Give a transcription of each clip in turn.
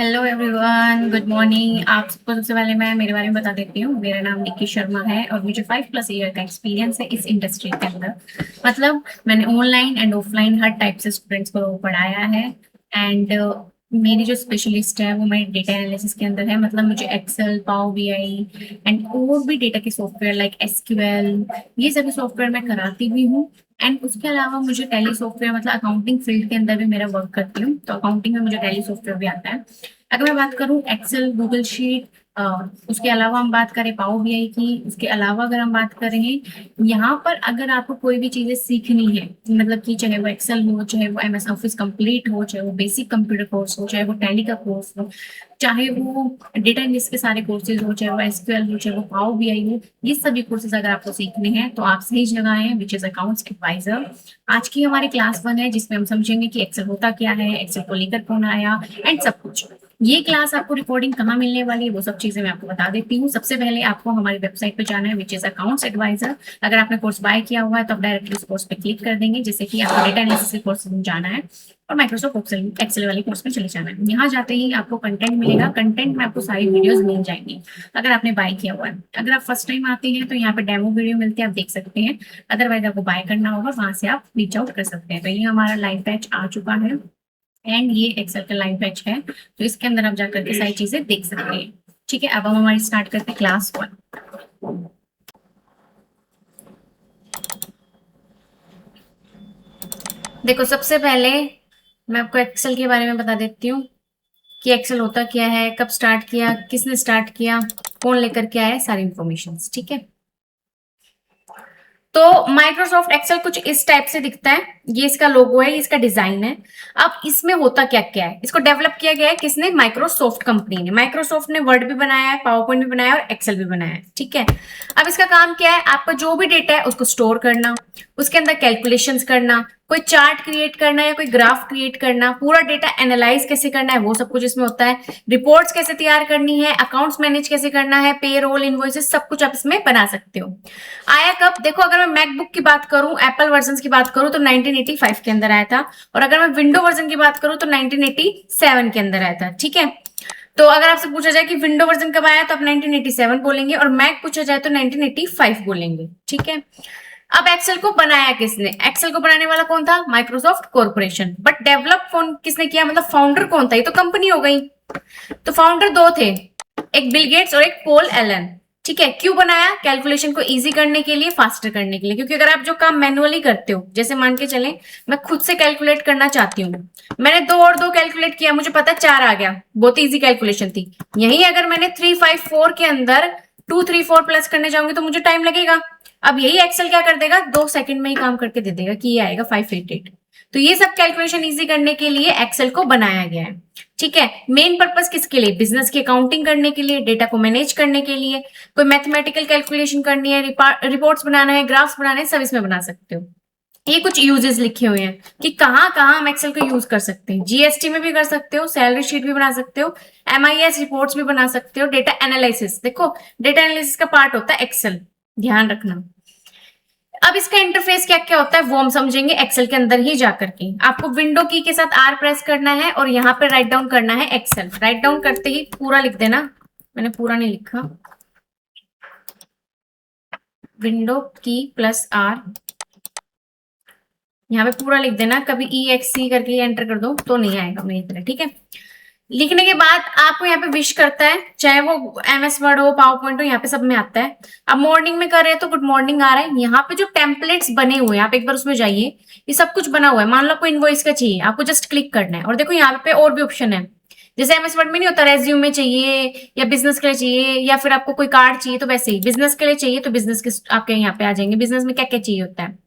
Hello everyone, good morning. आप सबको सबसे पहले मैं मेरे बारे में बता देती हूँ। मेरा नाम निक्की शर्मा है और मुझे 5+ ईयर का एक्सपीरियंस है इस इंडस्ट्री के अंदर। मतलब मैंने online and offline her type से स्टूडेंट्स को पढ़ाया है। एंड मेरी जो स्पेशलिस्ट है वो मेरी डेटा एनालिसिस के अंदर है। मतलब मुझे एक्सेल, पावर बीआई एंड और भी डेटा के सॉफ्टवेयर लाइक एसक्यूएल, ये सभी सॉफ्टवेयर मैं कराती भी हूँ। एंड उसके अलावा मुझे टैली सॉफ्टवेयर, मतलब अकाउंटिंग फील्ड के अंदर भी मेरा वर्क करती हूँ, तो अकाउंटिंग में मुझे टैली सॉफ्टवेयर भी आता है। अगर मैं बात करूँ एक्सेल, गूगल शीट, उसके अलावा हम बात करें पावर बीआई की, उसके अलावा अगर हम बात करें यहाँ पर, अगर आपको कोई भी चीजें सीखनी है, मतलब कि चाहे वो एक्सेल हो, चाहे वो एमएस ऑफिस कंप्लीट हो, चाहे वो बेसिक कंप्यूटर कोर्स हो, चाहे वो टैली का कोर्स हो, चाहे वो डेटा एनालिस्ट के सारे कोर्सेज हो, चाहे वो एसक्यूएल हो, चाहे वो पावर बीआई हो, ये सभी कोर्सेज अगर आपको सीखने हैं तो आप सही जगह हैं, विच इज अकाउंट्स एडवाइजर। आज की हमारी क्लास 1 है जिसमें हम समझेंगे कि एक्सेल होता क्या है, एक्सेल को लेकर कौन आया एंड सब कुछ। ये क्लास आपको रिकॉर्डिंग कहाँ मिलने वाली है वो सब चीजें मैं आपको बता देती हूँ। सबसे पहले आपको हमारी वेबसाइट पे जाना है, विच इज अकाउंट्स एडवाइजर। अगर आपने कोर्स बाय किया हुआ है तो आप डायरेक्टली उस कोर्स पे क्लिक कर देंगे, जैसे कि आपको डेटा एनालिसिस के कोर्स में जाना है और माइक्रोसॉफ्ट एक्सेल एक्सेल वाले कोर्स में चले जाना है। यहाँ जाते ही आपको कंटेंट मिलेगा, कंटेंट में आपको सारी वीडियोस मिल जाएंगी अगर आपने बाय किया हुआ है। अगर आप फर्स्ट टाइम आते हैं तो यहाँ पे डेमो वीडियो मिलते हैं, आप देख सकते हैं। अदरवाइज आपको बाय करना होगा, वहां से आप रीच आउट कर सकते हैं। तो ये हमारा लाइव बैच आ चुका है एंड ये एक्सेल का लाइव बैच है, तो इसके अंदर आप जाकर के सारी चीजें देख सकते हैं। ठीक है, अब हम हमारी स्टार्ट करते हैं क्लास 1। देखो, सबसे पहले मैं आपको एक्सेल के बारे में बता देती हूँ कि एक्सेल होता क्या है, कब स्टार्ट किया, किसने स्टार्ट किया, कौन लेकर के आया, सारी इंफॉर्मेशन। ठीक है, तो माइक्रोसॉफ्ट एक्सेल कुछ इस टाइप से दिखता है। ये इसका लोगो है, ये इसका डिजाइन है। अब इसमें होता क्या क्या है, इसको डेवलप किया गया है किसने? माइक्रोसॉफ्ट कंपनी ने। माइक्रोसॉफ्ट ने वर्ड भी बनाया है, पावर पॉइंट भी बनाया है और एक्सेल भी बनाया है। ठीक है, अब इसका काम क्या है? आपका जो भी डेटा है उसको स्टोर करना, उसके अंदर कैलकुलेशंस करना, कोई चार्ट क्रिएट करना या कोई ग्राफ क्रिएट करना, पूरा डेटा एनालाइज कैसे करना है वो सब कुछ इसमें होता है। रिपोर्ट्स कैसे तैयार करनी है, अकाउंट्स मैनेज कैसे करना है, पे रोल, इनवॉइसेस, सब कुछ आप इसमें बना सकते हो। आया कब? देखो, अगर मैं मैकबुक की बात करूं, एप्पल वर्जन की बात करूं तो 1985 के अंदर आया था, और अगर मैं विंडो वर्जन की बात करूं तो 1987 के अंदर आया था। ठीक है, तो अगर आपसे पूछा जाए कि विंडो वर्जन कब आया तो आप 1987 बोलेंगे, और मैक पूछा जाए तो 1985 बोलेंगे। ठीक है, अब एक्सेल को बनाया किसने? एक्सेल को बनाने वाला कौन था? Microsoft corporation. बट डेवलप कौन किसने किया, मतलब फाउंडर कौन था? ये तो कंपनी हो गई। तो फाउंडर दो थे, एक बिल गेट्स और एक पॉल एलन। ठीक है, क्यों बनाया? कैलकुलेशन को इजी करने के लिए, फास्टर करने के लिए। क्योंकि अगर आप जो काम मैनुअली करते हो, जैसे मान के चलें मैं खुद से कैलकुलेट करना चाहती हूँ, मैंने 2 और 2 कैलकुलेट किया, मुझे पता 4 आ गया, बहुत इजी कैलकुलेशन थी। यही अगर मैंने 3 5 4 के अंदर 2 3 4 प्लस करने जाऊंगी तो मुझे टाइम लगेगा। अब यही एक्सेल क्या कर देगा, 2 सेकंड में ही काम करके दे देगा कि ये आएगा 588। तो ये सब कैलकुलेशन इजी करने के लिए एक्सेल को बनाया गया है। ठीक है, मेन पर्पस किसके लिए? बिजनेस की अकाउंटिंग करने के लिए, डेटा को मैनेज करने के लिए, कोई मैथमेटिकल कैलकुलेशन करनी है, रिपोर्ट्स बनाना है, ग्राफ्स बनाना है, सब इसमें बना सकते हो। ये कुछ यूजेस लिखे हुए हैं कि कहाँ कहाँ हम एक्सेल को यूज कर सकते हैं। जीएसटी में भी कर सकते हो, सैलरी शीट भी बना सकते हो, एमआईएस रिपोर्ट्स भी बना सकते हो, डेटा एनालिसिस। देखो, डेटा एनालिसिस का पार्ट होता है एक्सेल, ध्यान रखना। अब इसका इंटरफेस क्या क्या होता है वो हम समझेंगे एक्सेल के अंदर ही जाकर के। आपको विंडो की के साथ आर प्रेस करना है और यहाँ पे राइट डाउन करना है एक्सेल। राइट डाउन करते ही पूरा लिख देना, मैंने पूरा नहीं लिखा। विंडो की प्लस आर, यहाँ पे पूरा लिख देना। कभी ई एक्स सी करके एंटर कर दो तो नहीं आएगा मेरी तरह। ठीक है, लिखने के बाद आपको यहाँ पे विश करता है, चाहे वो एमएस वर्ड हो, पावर पॉइंट हो, यहाँ पे सब में आता है। अब मॉर्निंग में कर रहे हैं तो गुड मॉर्निंग आ रहा है। यहाँ पे जो टेम्पलेट्स बने हुए हैं, आप एक बार उसमें जाइए, ये सब कुछ बना हुआ है। मान लो आपको इनवॉइस का चाहिए, आपको जस्ट क्लिक करना है और देखो यहाँ पे और भी ऑप्शन है। जैसे एमएस वर्ड में नहीं होता रेज्यूमे चाहिए या बिजनेस के लिए चाहिए, या फिर आपको कोई कार्ड चाहिए, तो वैसे ही बिजनेस के लिए चाहिए तो बिजनेस के आपके यहाँ पे आ जाएंगे। बिजनेस में क्या क्या चाहिए होता है,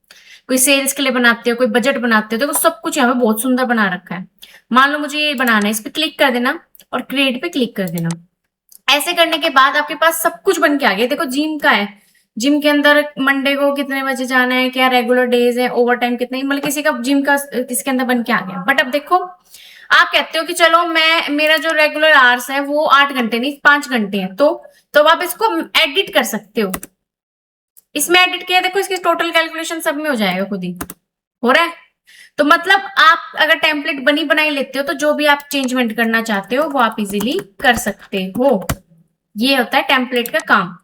कोई सेल्स के लिए बनाते हो, कोई बजट बनाते हो, देखो सब कुछ यहाँ पे बहुत सुंदर बना रखा है। मान लो मुझे ये बनाना है, इस पे क्लिक कर देना और क्रिएट पे क्लिक कर देना। ऐसे करने के बाद आपके पास सब कुछ बन के आ गया। देखो, जिम का है, जिम के अंदर मंडे को कितने बजे जाना है, क्या रेगुलर डेज है, ओवर टाइम कितने, मतलब किसी का जिम का किसी के अंदर बन के आ गया। बट अब देखो, आप कहते हो कि चलो मैं, मेरा जो रेगुलर आवर्स है वो 8 घंटे नहीं 5 घंटे है, तो आप इसको एडिट कर सकते हो। इसमें एडिट किया, देखो इसकी टोटल कैलकुलेशन सब में हो जाएगा, खुद ही हो रहा है। तो मतलब आप अगर टेम्पलेट बनी बनाई लेते हो तो जो भी आप चेंजमेंट करना चाहते हो वो आप इजीली कर सकते हो। ये होता है टेम्पलेट का काम।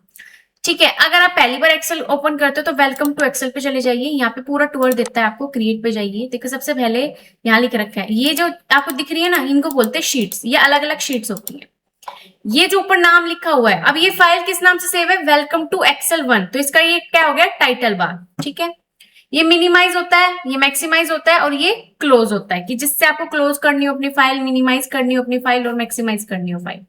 ठीक है, अगर आप पहली बार एक्सेल ओपन करते हो तो वेलकम टू एक्सेल पे चले जाइए। यहाँ पे पूरा टूर देता है आपको। क्रिएट पे जाइए, देखो सबसे पहले यहाँ लिख रखा है, ये जो आपको दिख रही है ना, इनको बोलते हैं शीट्स। ये अलग अलग शीट्स होती है। ये जो ऊपर नाम लिखा हुआ है, अब ये फाइल किस नाम से सेव है, वेलकम टू एक्सेल 1, तो इसका ये क्या हो गया, टाइटल बार। ठीक है, ये मिनिमाइज होता है, ये मैक्सिमाइज होता है, और ये क्लोज होता है कि जिससे आपको क्लोज करनी हो अपनी फाइल, मिनिमाइज करनी हो अपनी फाइल, और मैक्सिमाइज करनी हो फाइल।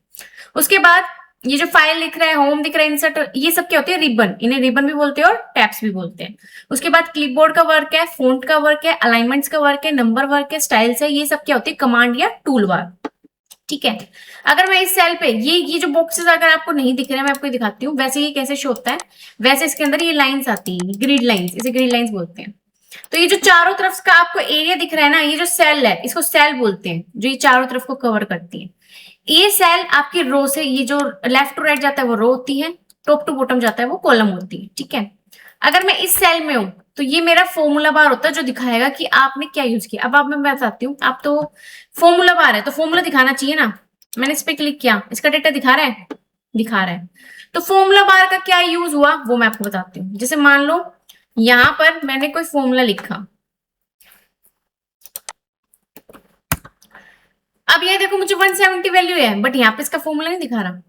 उसके बाद ये जो फाइल लिख रहा है, होम दिख रहा है, इंसर्ट, ये सब क्या होते हैं, रिबन। इन्हें रिबन भी बोलते हैं और टैब्स भी बोलते हैं। उसके बाद क्लिपबोर्ड का वर्क है, फोंट का वर्क है, अलाइनमेंट्स का वर्क है, नंबर वर्क है, स्टाइल्स है, ये सब क्या होती है, कमांड या टूल बार। ठीक है, अगर मैं इस सेल पे ये जो बॉक्सेस अगर आपको नहीं दिख रहे हैं, मैं आपको दिखाती हूँ वैसे ये कैसे शो होता है। वैसे इसके अंदर ये लाइंस आती है, ग्रिड लाइंस, इसे ग्रिड लाइंस बोलते हैं। तो ये जो चारों तरफ का आपको एरिया दिख रहा है ना, ये जो सेल है इसको सेल बोलते हैं, जो ये चारों तरफ को कवर करती है। ये सेल आपकी रो से, ये जो लेफ्ट टू राइट जाता है वो रो होती है, टॉप टू बॉटम जाता है वो कॉलम होती है। ठीक है, अगर मैं इस सेल में हूं तो ये मेरा फॉर्मूला बार होता है जो दिखाएगा कि आपने क्या यूज किया। अब आप मैं बताती हूँ, आप तो फॉर्मूला बार है तो फॉर्मूला दिखाना चाहिए ना। मैंने इस पे क्लिक किया, इसका डेटा दिखा रहा है, दिखा रहा है। तो फॉर्मूला बार का क्या यूज हुआ वो मैं आपको बताती हूँ। जैसे मान लो यहां पर मैंने कोई फॉर्मूला लिखा, अब ये देखो मुझे 170 वैल्यू है, बट यहाँ पे इसका फॉर्मूला नहीं दिखा रहा।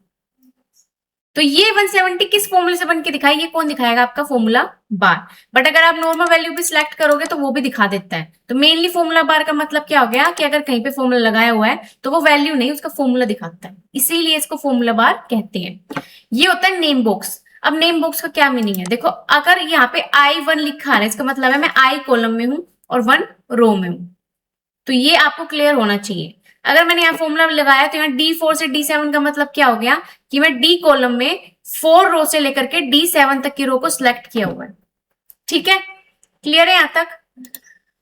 तो ये 170 किस फॉर्मूले से बन के दिखाई, ये कौन दिखाएगा, आपका फॉर्मूला बार। बट अगर आप नॉर्मल वैल्यू भी सिलेक्ट करोगे तो वो भी दिखा देता है। तो मेनली फॉर्मूला बार का मतलब क्या हो गया कि अगर कहीं पे फॉर्मूला लगाया हुआ है तो वो वैल्यू नहीं, उसका फॉर्मूला दिखाता है, इसीलिए इसको फॉर्मूला बार कहते हैं। ये होता है नेम बॉक्स। अब नेम बॉक्स का क्या मीनिंग है, देखो अगर यहाँ पे I1 लिखा है, इसका मतलब है मैं I कॉलम में हूं और 1 रो में हूं। तो ये आपको क्लियर होना चाहिए। अगर मैंने यहाँ फॉर्मूला लगाया तो यहाँ D4 से D7 का मतलब क्या हो गया कि मैं D कॉलम में 4 रो से लेकर के D7 तक की रो को सिलेक्ट किया हुआ है। ठीक है, क्लियर है यहाँ तक।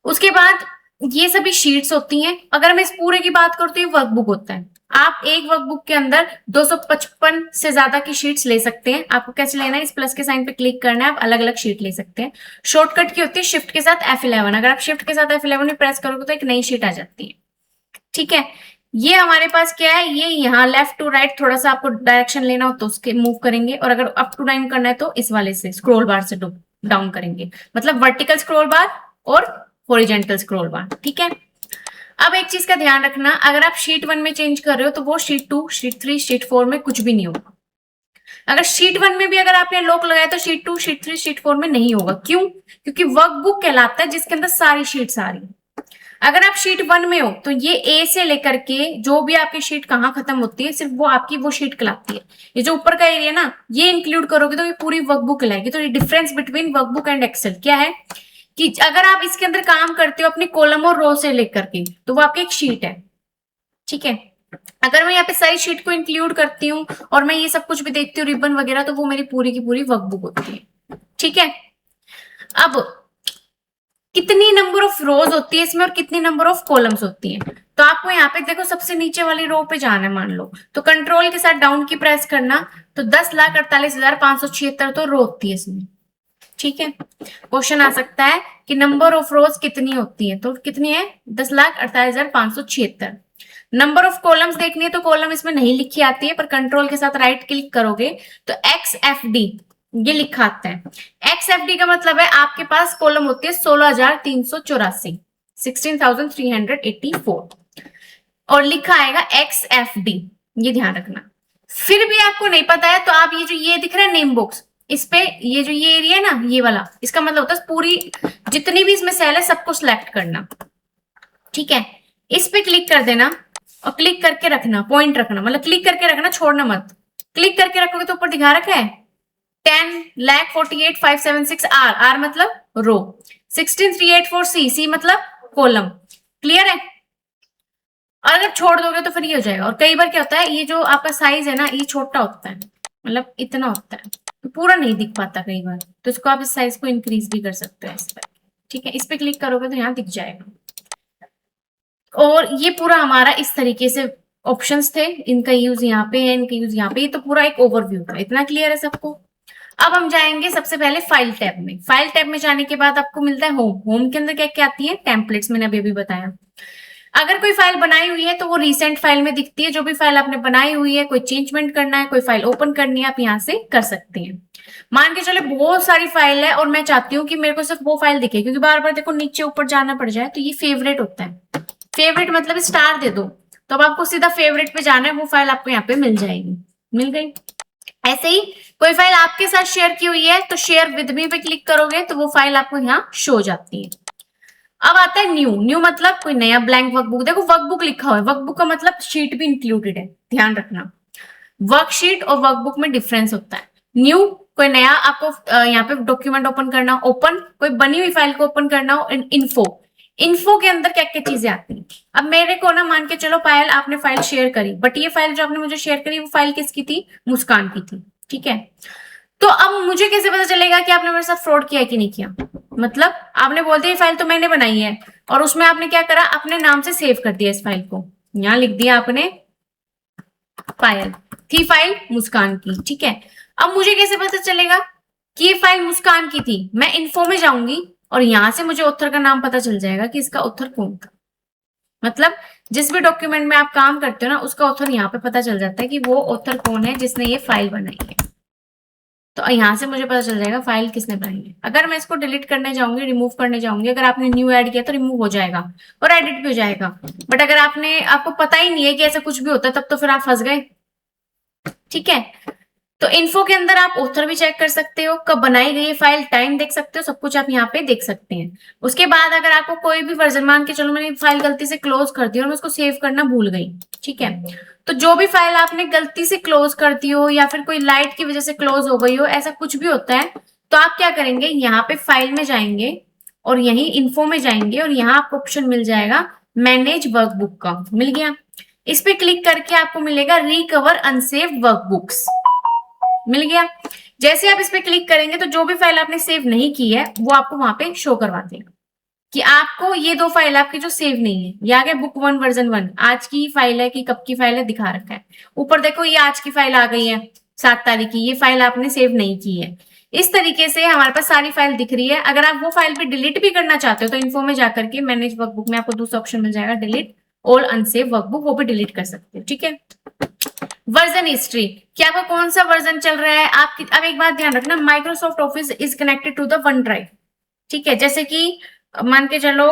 उसके बाद ये सभी शीट्स होती हैं। अगर मैं इस पूरे की बात करूं तो ये वर्कबुक होता है। आप एक वर्कबुक के अंदर 255 से ज्यादा की शीट्स ले सकते हैं। आपको कैसे लेना है, इस प्लस के साइन पे क्लिक करना है, आप अलग अलग शीट ले सकते हैं। शॉर्टकट की होती है शिफ्ट के साथ F11। अगर आप शिफ्ट के साथ F11 में प्रेस करोगे तो एक नई शीट आ जाती है। ठीक है, ये हमारे पास क्या है, ये यहाँ लेफ्ट टू राइट थोड़ा सा आपको डायरेक्शन लेना हो तो उसके मूव करेंगे, और अगर अप टू डाउन करना है तो इस वाले से स्क्रॉल बार से डाउन करेंगे, मतलब वर्टिकल स्क्रॉल बार और हॉरिजॉन्टल स्क्रॉल बार। ठीक है, अब एक चीज का ध्यान रखना, अगर आप शीट 1 में चेंज कर रहे हो तो वो शीट 2, शीट 3, शीट 4 में कुछ भी नहीं होगा। अगर शीट 1 में भी अगर आपने लॉक लगाया तो शीट 2, शीट 3, शीट 4 में नहीं होगा। क्यों, क्योंकि वर्कबुक कहलाता है जिसके अंदर सारी शीट्स आ रही है। अगर आप शीट 1 में हो तो ये ए से लेकर के जो भी आपकी शीट कहाँ खत्म होती है, सिर्फ वो आपकी वो शीट कहलाती है। ये जो ऊपर का एरिया ना, ये इंक्लूड करोगे तो ये पूरी वर्कबुक कहलाएगी। तो ये difference between workbook and Excel क्या है कि अगर आप इसके अंदर काम करते हो अपनी कॉलम और रो से लेकर के तो वो आपकी एक शीट है। ठीक है, अगर मैं यहाँ पे सारी शीट को इंक्लूड करती हूँ और मैं ये सब कुछ भी देखती हूँ रिबन वगैरह, तो वो मेरी पूरी की पूरी वर्कबुक होती है। ठीक है, अब कितनी नंबर ऑफ रोज होती है इसमें और कितनी नंबर ऑफ कॉलम्स होती हैं, तो आपको यहाँ पे देखो सबसे नीचे वाली रो पे जाना है मान लो, तो कंट्रोल के साथ डाउन की प्रेस करना, तो 10,48,576 तो रो होती है इसमें। ठीक है, क्वेश्चन आ सकता है कि नंबर ऑफ रोज कितनी होती है, तो कितनी है, 10,48,576। नंबर ऑफ कॉलम्स देखनी है तो कॉलम इसमें नहीं लिखी आती है, पर कंट्रोल के साथ राइट क्लिक करोगे तो XFD ये लिखा आता है। XFD का मतलब है आपके पास कॉलम होती है 16,384, 16,384, और लिखा आएगा XFD, ये ध्यान रखना। फिर भी आपको नहीं पता है तो आप ये जो ये दिख रहा है नेम बॉक्स, इस पे ये जो ये एरिया है ना, ये वाला, इसका मतलब होता है पूरी जितनी भी इसमें सेल है सबको सिलेक्ट करना। ठीक है, इस पे क्लिक कर देना और क्लिक करके रखना, पॉइंट रखना, मतलब क्लिक करके रखना, छोड़ना मत। क्लिक करके रखोगे तो ऊपर दिखा रखा है 10,48,576 R मतलब रो, 16,384 C मतलब कॉलम। क्लियर है, और अगर छोड़ दोगे तो फिर ये हो जाएगा। और कई बार क्या होता है, ये जो आपका साइज है ना ये छोटा होता है, मतलब इतना होता है तो पूरा नहीं दिख पाता कई बार, तो इसको आप इस साइज को इंक्रीज भी कर सकते हो इस पर। ठीक है, इस पे क्लिक करोगे तो यहाँ दिख जाएगा। और ये पूरा हमारा इस तरीके से ऑप्शंस थे, इनका यूज यहाँ पे है, इनका यूज यहाँ पे, ये तो पूरा एक ओवरव्यू था। इतना क्लियर है सबको। अब हम जाएंगे सबसे पहले फाइल टैब में। फाइल टैब में जाने के बाद आपको मिलता है होम। होम के अंदर क्या क्या आती है, टेम्पलेट्स, मैंने अभी बताया। अगर कोई फाइल बनाई हुई है तो वो रिसेंट फाइल में दिखती है। जो भी फाइल आपने बनाई हुई है, कोई चेंजमेंट करना है, कोई फाइल ओपन करनी है, आप यहाँ से कर सकते हैं। मान के चले बहुत सारी फाइल है और मैं चाहती हूँ कि मेरे को सिर्फ वो फाइल दिखे, क्योंकि बार बार देखो नीचे ऊपर जाना पड़ जाए, तो ये फेवरेट होता है। फेवरेट मतलब स्टार दे दो, तो अब आपको सीधा फेवरेट पे जाना है, वो फाइल आपको यहाँ पे मिल जाएगी। मिल गई। ऐसे ही कोई फाइल आपके साथ शेयर की हुई है तो शेयर विद मी पे क्लिक करोगे तो वो फाइल आपको यहाँ शो हो जाती है। अब आता है न्यू। न्यू मतलब कोई नया ब्लैंक वर्कबुक। देखो वर्कबुक लिखा हुआ है, वर्कबुक का मतलब शीट भी इंक्लूडेड है, ध्यान रखना। वर्कशीट और वर्कबुक में डिफरेंस होता है। न्यू कोई नया आपको यहाँ पे डॉक्यूमेंट ओपन करना। ओपन कोई बनी हुई फाइल को ओपन करना हो। इन्फो, इन्फो के अंदर क्या क्या चीजें आती हैं। अब मेरे को ना मान के चलो पायल आपने फाइल शेयर करी, बट ये फाइल जो आपने मुझे शेयर करी वो फाइल किसकी थी, मुस्कान की थी, ठीक है। तो अब मुझे कैसे पता चलेगा कि आपने मेरे साथ फ्रॉड किया है कि नहीं किया। मतलब आपने बोल दिया फाइल तो मैंने बनाई है, और उसमें आपने क्या करा, अपने नाम से सेव कर दिया इस फाइल को। यहां लिख दिया आपने पायल, थी फाइल मुस्कान की, ठीक है। अब मुझे कैसे पता चलेगा कि ये फाइल मुस्कान की थी। मैं इन्फो में जाऊंगी और यहां से मुझे ऑथर का नाम पता चल जाएगा कि इसका ऑथर कौन था। मतलब जिस भी डॉक्यूमेंट में आप काम करते हो ना, उसका ऑथर यहाँ पे पता चल जाता है कि वो ऑथर कौन है जिसने ये फाइल बनाई है। तो यहां से मुझे पता चल जाएगा फाइल किसने बनाई है। अगर मैं इसको डिलीट करने जाऊंगी, रिमूव करने जाऊंगी, अगर आपने न्यू ऐड किया तो रिमूव हो जाएगा और एडिट भी हो जाएगा। बट अगर आपको पता ही नहीं है कि ऐसा कुछ भी होता है, तब तो फिर आप फंस गए, ठीक है। तो इन्फो के अंदर आप ऑथर भी चेक कर सकते हो, कब बनाई गई है फाइल, टाइम देख सकते हो, सब कुछ आप यहाँ पे देख सकते हैं। उसके बाद अगर आपको कोई भी वर्जन, मान के चलो मैंने फाइल गलती से क्लोज कर दी और मैं उसको सेव करना भूल गई, ठीक है। तो जो भी फाइल आपने गलती से क्लोज कर दी हो या फिर कोई लाइट की वजह से क्लोज हो गई हो, ऐसा कुछ भी होता है, तो आप क्या करेंगे, यहाँ पे फाइल में जाएंगे और यही इन्फो में जाएंगे और यहाँ आपको ऑप्शन मिल जाएगा मैनेज वर्कबुक का। मिल गया। इस पे क्लिक करके आपको मिलेगा रिकवर अनसेव्ड वर्कबुक्स। मिल गया। जैसे आप इस पे क्लिक करेंगे तो जो भी फाइल आपने सेव नहीं की है वो आपको वहां पे शो करवा देगा कि आपको ये दो फाइल आपकी जो सेव नहीं है, ये आ गया बुक 1 वर्जन 1, आज की फाइल है कि कब की फाइल है दिखा रखा है। ऊपर देखो ये आज की फाइल आ गई है 7 तारीख की, ये फाइल आपने सेव नहीं की है। इस तरीके से हमारे पास सारी फाइल दिख रही है। अगर आप वो फाइल भी डिलीट भी करना चाहते हो तो इन्फो में जाकर के मैनेज वर्कबुक में आपको दूसरा ऑप्शन मिल जाएगा डिलीट ऑल अनसेव वर्कबुक, वो भी डिलीट कर सकते हो, ठीक है। वर्जन हिस्ट्री, कि आपका कौन सा वर्जन चल रहा है। आपकी अब एक बात ध्यान रखना, Microsoft Office is connected to the OneDrive, ठीक है। जैसे कि मान के चलो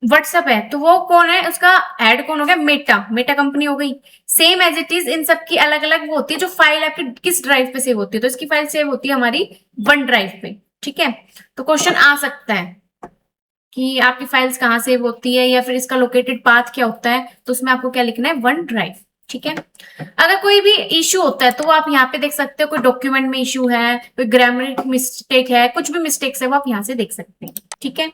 व्हाट्सएप है तो वो कौन है, उसका हेड कौन हो गया, मेटा, मेटा कंपनी हो गई। Same as it is in सब की अलग अलग वो होती है जो फाइल आपकी किस ड्राइव पे सेव होती है, तो इसकी फाइल सेव होती है हमारी वन ड्राइव पे, ठीक है। तो क्वेश्चन आ सकता है कि आपकी फाइल्स कहाँ सेव होती है या फिर इसका लोकेटेड पाथ क्या होता है, तो उसमें आपको क्या लिखना है, वन ड्राइव, ठीक है। अगर कोई भी इश्यू होता है तो आप यहाँ पे देख सकते हो, कोई डॉक्यूमेंट में इश्यू है, कोई ग्रामर मिस्टेक है, कुछ भी मिस्टेक्स है वो आप यहाँ से देख सकते हैं, ठीक है।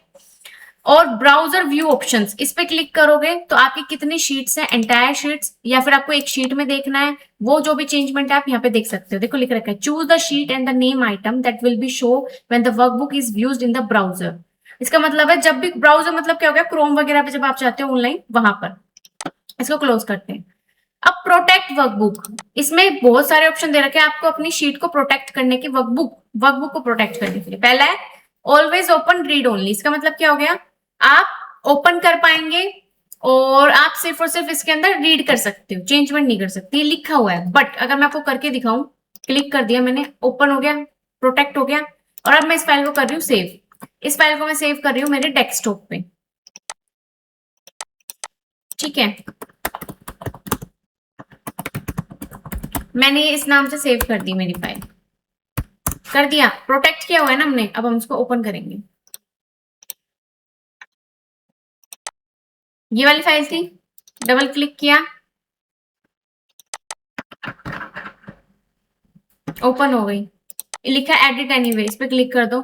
और ब्राउजर व्यू ऑप्शंस, इस पे क्लिक करोगे तो आपकी कितनी शीट्स हैं, एंटायर शीट्स, या फिर आपको एक शीट में देखना है, वो जो भी चेंजमेंट है आप यहाँ पे देख सकते हो। देखो लिख रखा है choose the sheet and the name item that will be show when the workbook is viewed in the browser. इसका मतलब है जब भी ब्राउजर, मतलब क्या हो गया, क्रोम वगैरह पे जब आप चाहते हो ऑनलाइन, वहां पर। इसको क्लोज करते हैं। अब प्रोटेक्ट वर्कबुक, इसमें बहुत सारे ऑप्शन दे रखे हैं आपको अपनी शीट को प्रोटेक्ट करने के, वर्कबुक वर्कबुक को प्रोटेक्ट करने के लिए। पहला है ऑलवेज ओपन रीड ओनली। इसका मतलब क्या हो गया, आप ओपन कर पाएंगे और आप सिर्फ और सिर्फ इसके अंदर रीड कर सकते हो, चेंजमेंट नहीं कर सकते, ये लिखा हुआ है। बट अगर मैं आपको करके दिखाऊं, क्लिक कर दिया मैंने, ओपन हो गया, प्रोटेक्ट हो गया, और अब मैं इस फाइल को कर रही हूँ सेव। इस फाइल को मैं सेव कर रही हूँ मेरे डेस्कटॉप पे, ठीक है। मैंने इस नाम से सेव कर दी मेरी फाइल, कर दिया, प्रोटेक्ट किया हुआ है ना हमने। अब हम इसको ओपन करेंगे। ये वाली फाइल थी, डबल क्लिक किया, ओपन हो गई, लिखा एडिट एनीवे, इस पे क्लिक कर दो,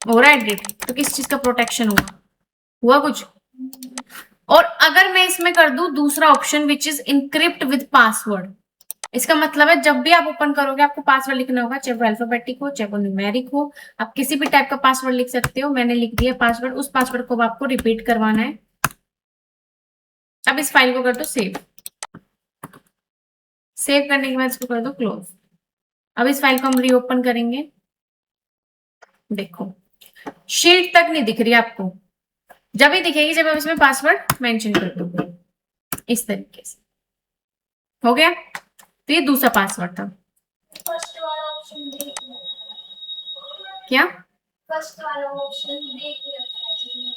हो रहा है एडिट। तो किस चीज का प्रोटेक्शन हुआ, हुआ कुछ। और अगर मैं इसमें कर दूं दूसरा option which is encrypt with password, इसका मतलब है जब भी आप ओपन करोगे आपको पासवर्ड लिखना होगा, चाहे वो अल्फाबेटिक हो चाहे वो न्यूमेरिक हो, आप किसी भी टाइप का पासवर्ड लिख सकते हो। मैंने लिख दिया पासवर्ड, उस पासवर्ड को आपको रिपीट करवाना है। अब इस फाइल को कर दो सेव, सेव करने के बाद इसको कर दो क्लोज। अब इस फाइल को हम रीओपन करेंगे। देखो शीट तक नहीं दिख रही आपको, जब ही दिखेगी जब हम इसमें पासवर्ड मेंशन कर दूंगी। इस तरीके से हो गया। तो ये दूसरा पासवर्ड था। फर्स्ट वाला ऑप्शन देख लिया। क्या फर्स्ट वाला ऑप्शन देख लिया था जी।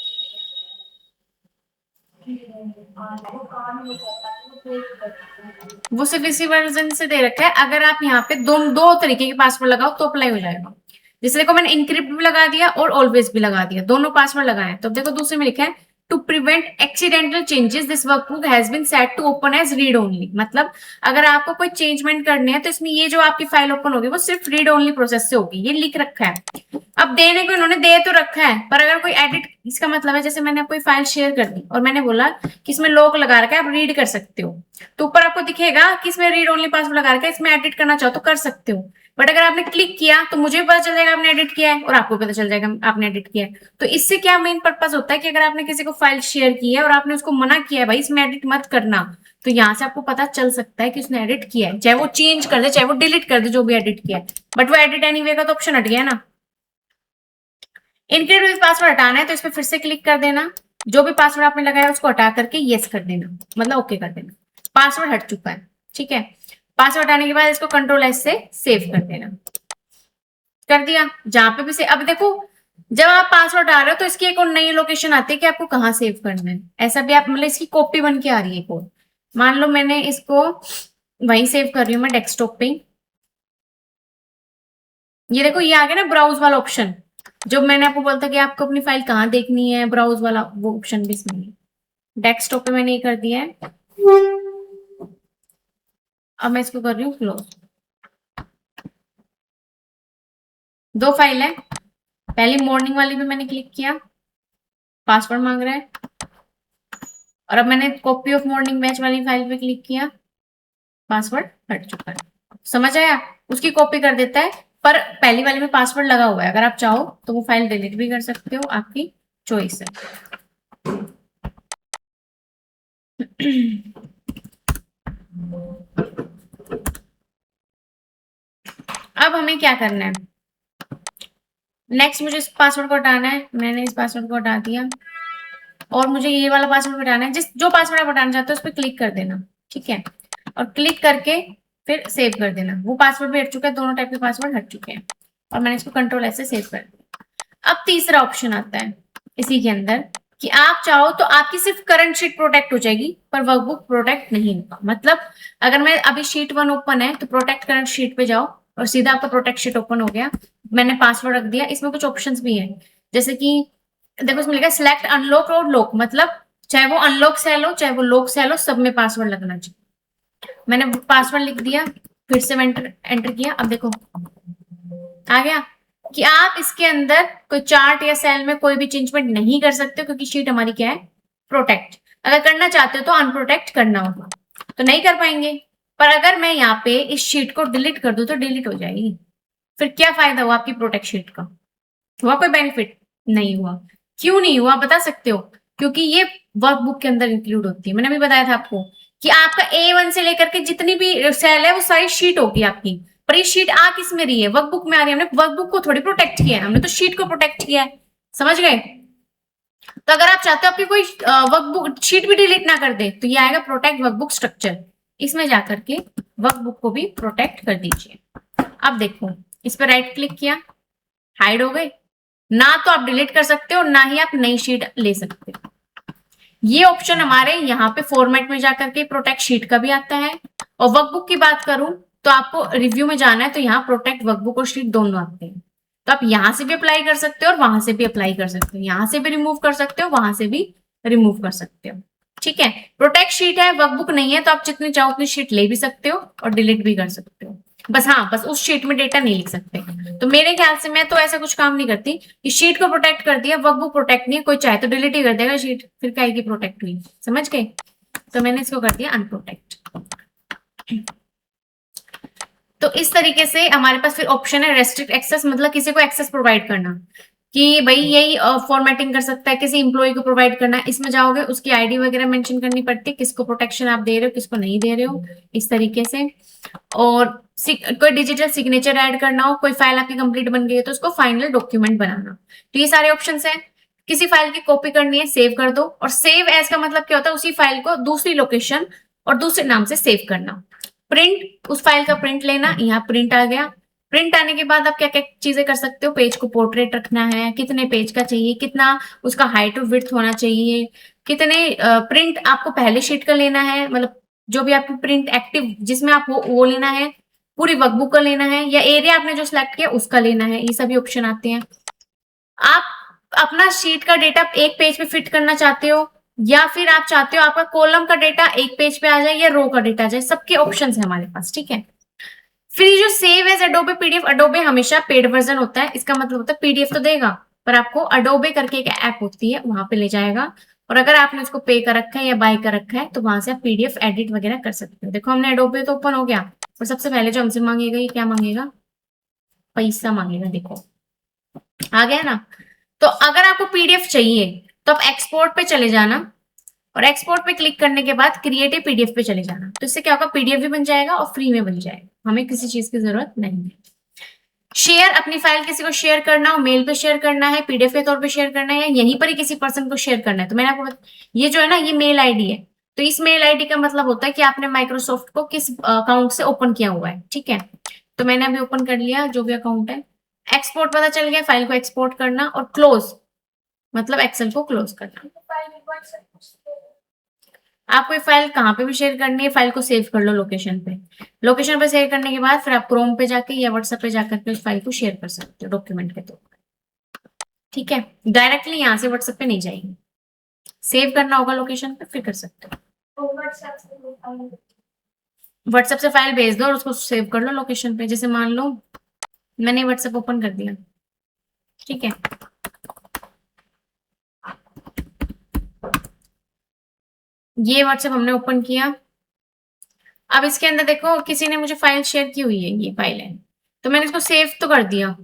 वो काम नहीं करता वो देख करता। वो सिर्फ इसी वर्जन से दे रखा है। अगर आप यहाँ पे दो तरीके के पासवर्ड लगाओ तो अप्लाई हो जाएगा। जैसे देखो मैंने इनक्रिप्ट भी लगा दिया और ऑलवेज भी लगा दिया, दोनों पासवर्ड लगाए। तो देखो दूसरे में लिखा है to prevent accidental changes this workbook has been set to open as read only. मतलब अगर आपको कोई चेंजमेंट करने हैं तो इसमें ये जो आपकी फाइल ओपन होगी वो सिर्फ रीड ओनली प्रोसेस से होगी, ये लिख रखा है। अब देने को इन्होंने दे तो रखा है, पर अगर कोई एडिट, इसका मतलब है जैसे मैंने कोई फाइल शेयर कर दी और मैंने बोला कि इसमें लॉक लगा रखा है आप रीड कर सकते हो, तो ऊपर आपको दिखेगा कि इसमें रीड ओनली पासवर्ड लगा रखा है, इसमें एडिट करना चाहो तो कर सकते हो। बट अगर आपने क्लिक किया तो मुझे भी पता चल जाएगा आपने एडिट किया है और आपको पता चल जाएगा आपने एडिट किया है। तो इससे क्या मेन पर्पस होता है कि अगर आपने किसी को फाइल शेयर की है और आपने उसको मना किया है भाई इसमें एडिट मत करना, तो यहाँ से आपको पता चल सकता है कि उसने एडिट किया है, चाहे वो चेंज कर दे चाहे वो डिलीट कर दे जो भी एडिट किया है, बट वो एडिट एनीवे का तो ऑप्शन हट गया ना। इनक्रिप्ट विद पासवर्ड हटाना है तो इस पर फिर से क्लिक कर देना, जो भी पासवर्ड आपने लगाया उसको हटा करके येस कर देना, मतलब ओके कर देना। पासवर्ड हट चुका है, ठीक है। पासवर्ड हटाने के बाद इसको कंट्रोल एस से सेव कर देना। कर दिया जहां पे भी से। अब देखो जब आप पासवर्ड आ रहे हो तो इसकी एक और नई लोकेशन आती है कि आपको कहाँ सेव करना है। ऐसा भी आप मतलब इसकी कॉपी बन के आ रही है कोड। मान लो मैंने इसको वहीं सेव कर रही हूँ मैं डेस्कटॉप पे। ये देखो ये आ गया ना ब्राउज वाला ऑप्शन, जो मैंने आपको बोलता कि आपको अपनी फाइल कहाँ देखनी है, ब्राउज वाला वो ऑप्शन भी इसमें है। डेस्कटॉप पे मैंने ये कर दिया है। अब मैं इसको कर रही हूँ क्लोज। दो फाइल है, पहली मॉर्निंग वाली पे मैंने क्लिक किया, पासवर्ड मांग रहा है, और अब मैंने कॉपी ऑफ मॉर्निंग बैच वाली फाइल पे क्लिक किया, पासवर्ड हट चुका है। समझ आया, उसकी कॉपी कर देता है पर पहली वाली में पासवर्ड लगा हुआ है। अगर आप चाहो तो वो फाइल डिलीट भी कर सकते हो, आपकी चॉइस है। अब हमें क्या करना है, नेक्स्ट मुझे इस पासवर्ड को हटाना है। मैंने इस पासवर्ड को हटा दिया और मुझे ये वाला पासवर्ड हटाना है। जिस जो पासवर्ड आप हटाना चाहते हो उस पर क्लिक कर देना, ठीक है, और क्लिक करके फिर सेव कर देना। वो पासवर्ड भी हट चुका है, दोनों टाइप के पासवर्ड हट चुके हैं और मैंने इसको कंट्रोल ऐसे सेव कर दिया। अब तीसरा ऑप्शन आता है इसी के अंदर कि आप चाहो तो आपकी सिर्फ करंट शीट प्रोटेक्ट हो जाएगी पर वर्कबुक प्रोटेक्ट नहीं होगा। मतलब अगर मैं अभी शीट 1 ओपन है तो प्रोटेक्ट करंट शीट पे जाओ और सीधा आपका प्रोटेक्ट शीट ओपन हो गया। मैंने पासवर्ड रख दिया। इसमें कुछ ऑप्शंस भी हैं, जैसे कि देखो इसमें लिखा है सिलेक्ट अनलॉक और लॉक, मतलब चाहे वो अनलॉक सेल हो चाहे वो लॉक सेल हो सब में पासवर्ड लगना चाहिए। मैंने पासवर्ड लिख दिया, फिर से एंटर किया। अब देखो आ गया कि आप इसके अंदर कोई चार्ट या सेल में कोई भी चेंजमेंट नहीं कर सकते क्योंकि शीट हमारी क्या है, प्रोटेक्ट। अगर करना चाहते हो तो अनप्रोटेक्ट करना होगा, तो नहीं कर पाएंगे। पर अगर मैं यहाँ पे इस शीट को डिलीट कर दूं तो डिलीट हो जाएगी। फिर क्या फायदा हुआ आपकी प्रोटेक्ट शीट का, हुआ कोई बेनिफिट? नहीं हुआ। क्यों नहीं हुआ बता सकते हो? क्योंकि ये वर्कबुक के अंदर इंक्लूड होती है। मैंने अभी बताया था आपको कि आपका A1 से लेकर के जितनी भी सेल है वो सारी शीट होगी आपकी, पर ये शीट आ किस में रही है, वर्कबुक में आ रही है। हमने वर्कबुक को थोड़ी प्रोटेक्ट किया है, हमने तो शीट को प्रोटेक्ट किया है। समझ गए? तो अगर आप चाहते हो आपकी कोई वर्कबुक शीट भी डिलीट ना कर दे तो ये आएगा प्रोटेक्ट वर्कबुक स्ट्रक्चर, इसमें जाकर के वर्कबुक को भी प्रोटेक्ट कर दीजिए। अब देखो इस पर राइट क्लिक किया, हाइड हो गए ना, तो आप डिलीट कर सकते हो ना ही आप नई शीट ले सकते हो। ये ऑप्शन हमारे यहाँ पे फॉर्मेट में जाकर के प्रोटेक्ट शीट का भी आता है। और वर्कबुक की बात करूं तो आपको रिव्यू में जाना है तो यहाँ प्रोटेक्ट वर्कबुक और शीट दोनों आते हैं। तो आप यहाँ से भी अप्लाई कर सकते हो और वहां से भी अप्लाई कर सकते हो, यहाँ से भी रिमूव कर सकते हो वहां से भी रिमूव कर सकते हो। ठीक है, प्रोटेक्ट शीट है वर्कबुक नहीं है, तो आप जितनी चाहो उतनी शीट ले भी सकते हो और डिलीट भी कर सकते हो। बस हाँ, बस उस शीट में डेटा नहीं लिख सकते। तो मेरे ख्याल से मैं तो ऐसा कुछ काम नहीं करती कि शीट को प्रोटेक्ट कर दिया, वर्कबुक प्रोटेक्ट नहीं है, कोई चाहे तो डिलीट ही कर देगा शीट, फिर क्या की प्रोटेक्ट हुई। समझ गए? तो मैंने इसको कर दिया अनप्रोटेक्ट। तो इस तरीके से हमारे पास फिर ऑप्शन है रेस्ट्रिक्ट एक्सेस, मतलब किसी को एक्सेस प्रोवाइड करना। कि भाई यही फॉर्मेटिंग कर सकता है, किसी इंप्लॉय को प्रोवाइड करना है, इसमें जाओगे उसकी आईडी वगैरह मेंशन करनी पड़ती है, किसको प्रोटेक्शन आप दे रहे हो, किसको नहीं दे रहे हो, इस तरीके से। और कोई डिजिटल सिग्नेचर ऐड करना हो, कोई फाइल आपकी कंप्लीट बन गई है तो उसको फाइनल डॉक्यूमेंट बनाना। तो ये सारे ऑप्शंस हैं। किसी फाइल की कॉपी करनी है, सेव कर दो। और सेव एज का मतलब क्या होता है, उसी फाइल को दूसरी लोकेशन और दूसरे नाम से सेव करना। प्रिंट, उस फाइल का प्रिंट लेना, यहाँ प्रिंट आ गया। प्रिंट आने के बाद आप क्या क्या चीजें कर सकते हो, पेज को पोर्ट्रेट रखना है, कितने पेज का चाहिए, कितना उसका हाइट और विड्थ होना चाहिए, कितने प्रिंट आपको पहले शीट का लेना है, मतलब जो भी आपकी प्रिंट एक्टिव जिसमें आप वो लेना है, पूरी वर्कबुक का लेना है, या एरिया आपने जो सिलेक्ट किया उसका लेना है, ये सभी ऑप्शन आते हैं। आप अपना शीट का डेटा एक पेज पे फिट करना चाहते हो, या फिर आप चाहते हो आपका कॉलम का डेटा एक पेज पे आ जाए या रो का डेटा आ जाए, सबके ऑप्शंस है हमारे पास, ठीक है। फिर ये जो save as Adobe PDF, Adobe हमेशा पेड वर्जन होता है, इसका मतलब होता है पीडीएफ तो देगा पर आपको अडोबे करके एक ऐप होती है वहां पे ले जाएगा, और अगर आपने उसको पे कर रखा है या बाय कर रखा है तो वहां से आप पीडीएफ एडिट वगैरह कर सकते हो। देखो हमने अडोबे तो ओपन हो गया, और सबसे पहले जो हमसे मांगेगा ये क्या मांगेगा, पैसा मांगेगा, देखो आ गया ना। तो अगर आपको पीडीएफ चाहिए तो आप एक्सपोर्ट पे चले जाना, और एक्सपोर्ट पे क्लिक करने के बाद क्रिएटिव पीडीएफ पे चले जाना। तो इससे क्या होगा, पीडीएफ भी बन जाएगा और फ्री में बन जाएगा, हमें किसी चीज की जरूरत नहीं है। शेयर, अपनी फाइल किसी को शेयर करना हो, मेल पे शेयर करना है, पीडीएफ के तौर पे शेयर करना है, या यहीं पर ही किसी पर्सन को शेयर करना है, तो मैंने आपको ये जो है ना ये मेल आईडी है, तो इस मेल आईडी का मतलब होता है कि आपने माइक्रोसॉफ्ट को किस अकाउंट से ओपन किया हुआ है, ठीक है। तो मैंने अभी ओपन कर लिया जो भी अकाउंट है। एक्सपोर्ट पता चल गया, फाइल को एक्सपोर्ट करना, और क्लोज मतलब एक्सेल को क्लोज करना। आप कोई फाइल कहाँ पे भी शेयर करनी है, फाइल को सेव कर लो लोकेशन पे। लोकेशन पे शेयर करने के बाद फिर आप क्रोम पे जाके या व्हाट्सएप पे जाकर के उस फाइल को शेयर कर सकते हो डॉक्यूमेंट के तौर पर, ठीक है। डायरेक्टली यहाँ से व्हाट्सएप पे नहीं जाएंगे, सेव करना होगा लोकेशन पे फिर कर सकते हो। व्हाट्सएप से फाइल भेज दो और उसको सेव कर लो लोकेशन पे, जैसे मान लो मैंने व्हाट्सएप ओपन कर दिया, ठीक है। ये व्हाट्सएप हमने ओपन किया। अब इसके अंदर देखो किसी ने मुझे फाइल शेयर की हुई है, ये फाइल है, तो मैंने इसको सेव तो कर दिया।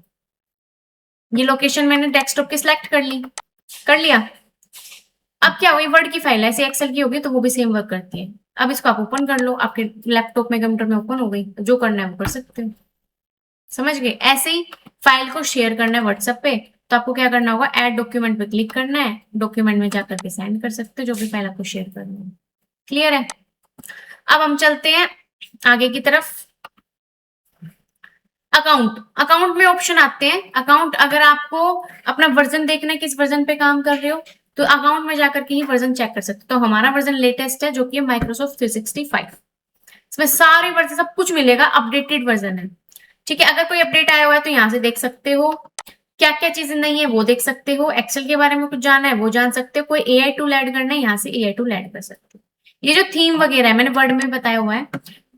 ये लोकेशन मैंने डेस्कटॉप की सिलेक्ट कर ली, कर लिया। अब क्या हुई, वर्ड की फाइल है, ऐसे एक्सेल की होगी तो वो भी सेम वर्क करती है। अब इसको आप ओपन कर लो, आपके लैपटॉप में कंप्यूटर में ओपन हो गई, जो करना है वो कर सकते हो, समझ गए। ऐसे ही फाइल को शेयर करना है व्हाट्सएप पे, तो आपको क्या करना होगा, ऐड डॉक्यूमेंट पे क्लिक करना है, डॉक्यूमेंट में जाकर के सेंड कर सकते हो जो भी फाइल आपको शेयर करना है। क्लियर है। अब हम चलते हैं आगे की तरफ। अकाउंट, अकाउंट में ऑप्शन आते हैं। अकाउंट, अगर आपको अपना वर्जन देखना है किस वर्जन पे काम कर रहे हो, तो अकाउंट में जाकर के ही वर्जन चेक कर सकते हो। तो हमारा वर्जन लेटेस्ट है जो कि माइक्रोसॉफ्ट 365, इसमें सारे वर्जन सब कुछ मिलेगा, अपडेटेड वर्जन है, ठीक है। अगर कोई अपडेट आया हुआ है तो यहाँ से देख सकते हो, क्या क्या चीजें नहीं है वो देख सकते हो, एक्सेल के बारे में कुछ जानना है वो जान सकते हो, कोई एआई टूल ऐड करना है यहाँ से एआई टूल ऐड कर सकते हो। ये जो थीम वगैरह है मैंने वर्ड में बताया हुआ है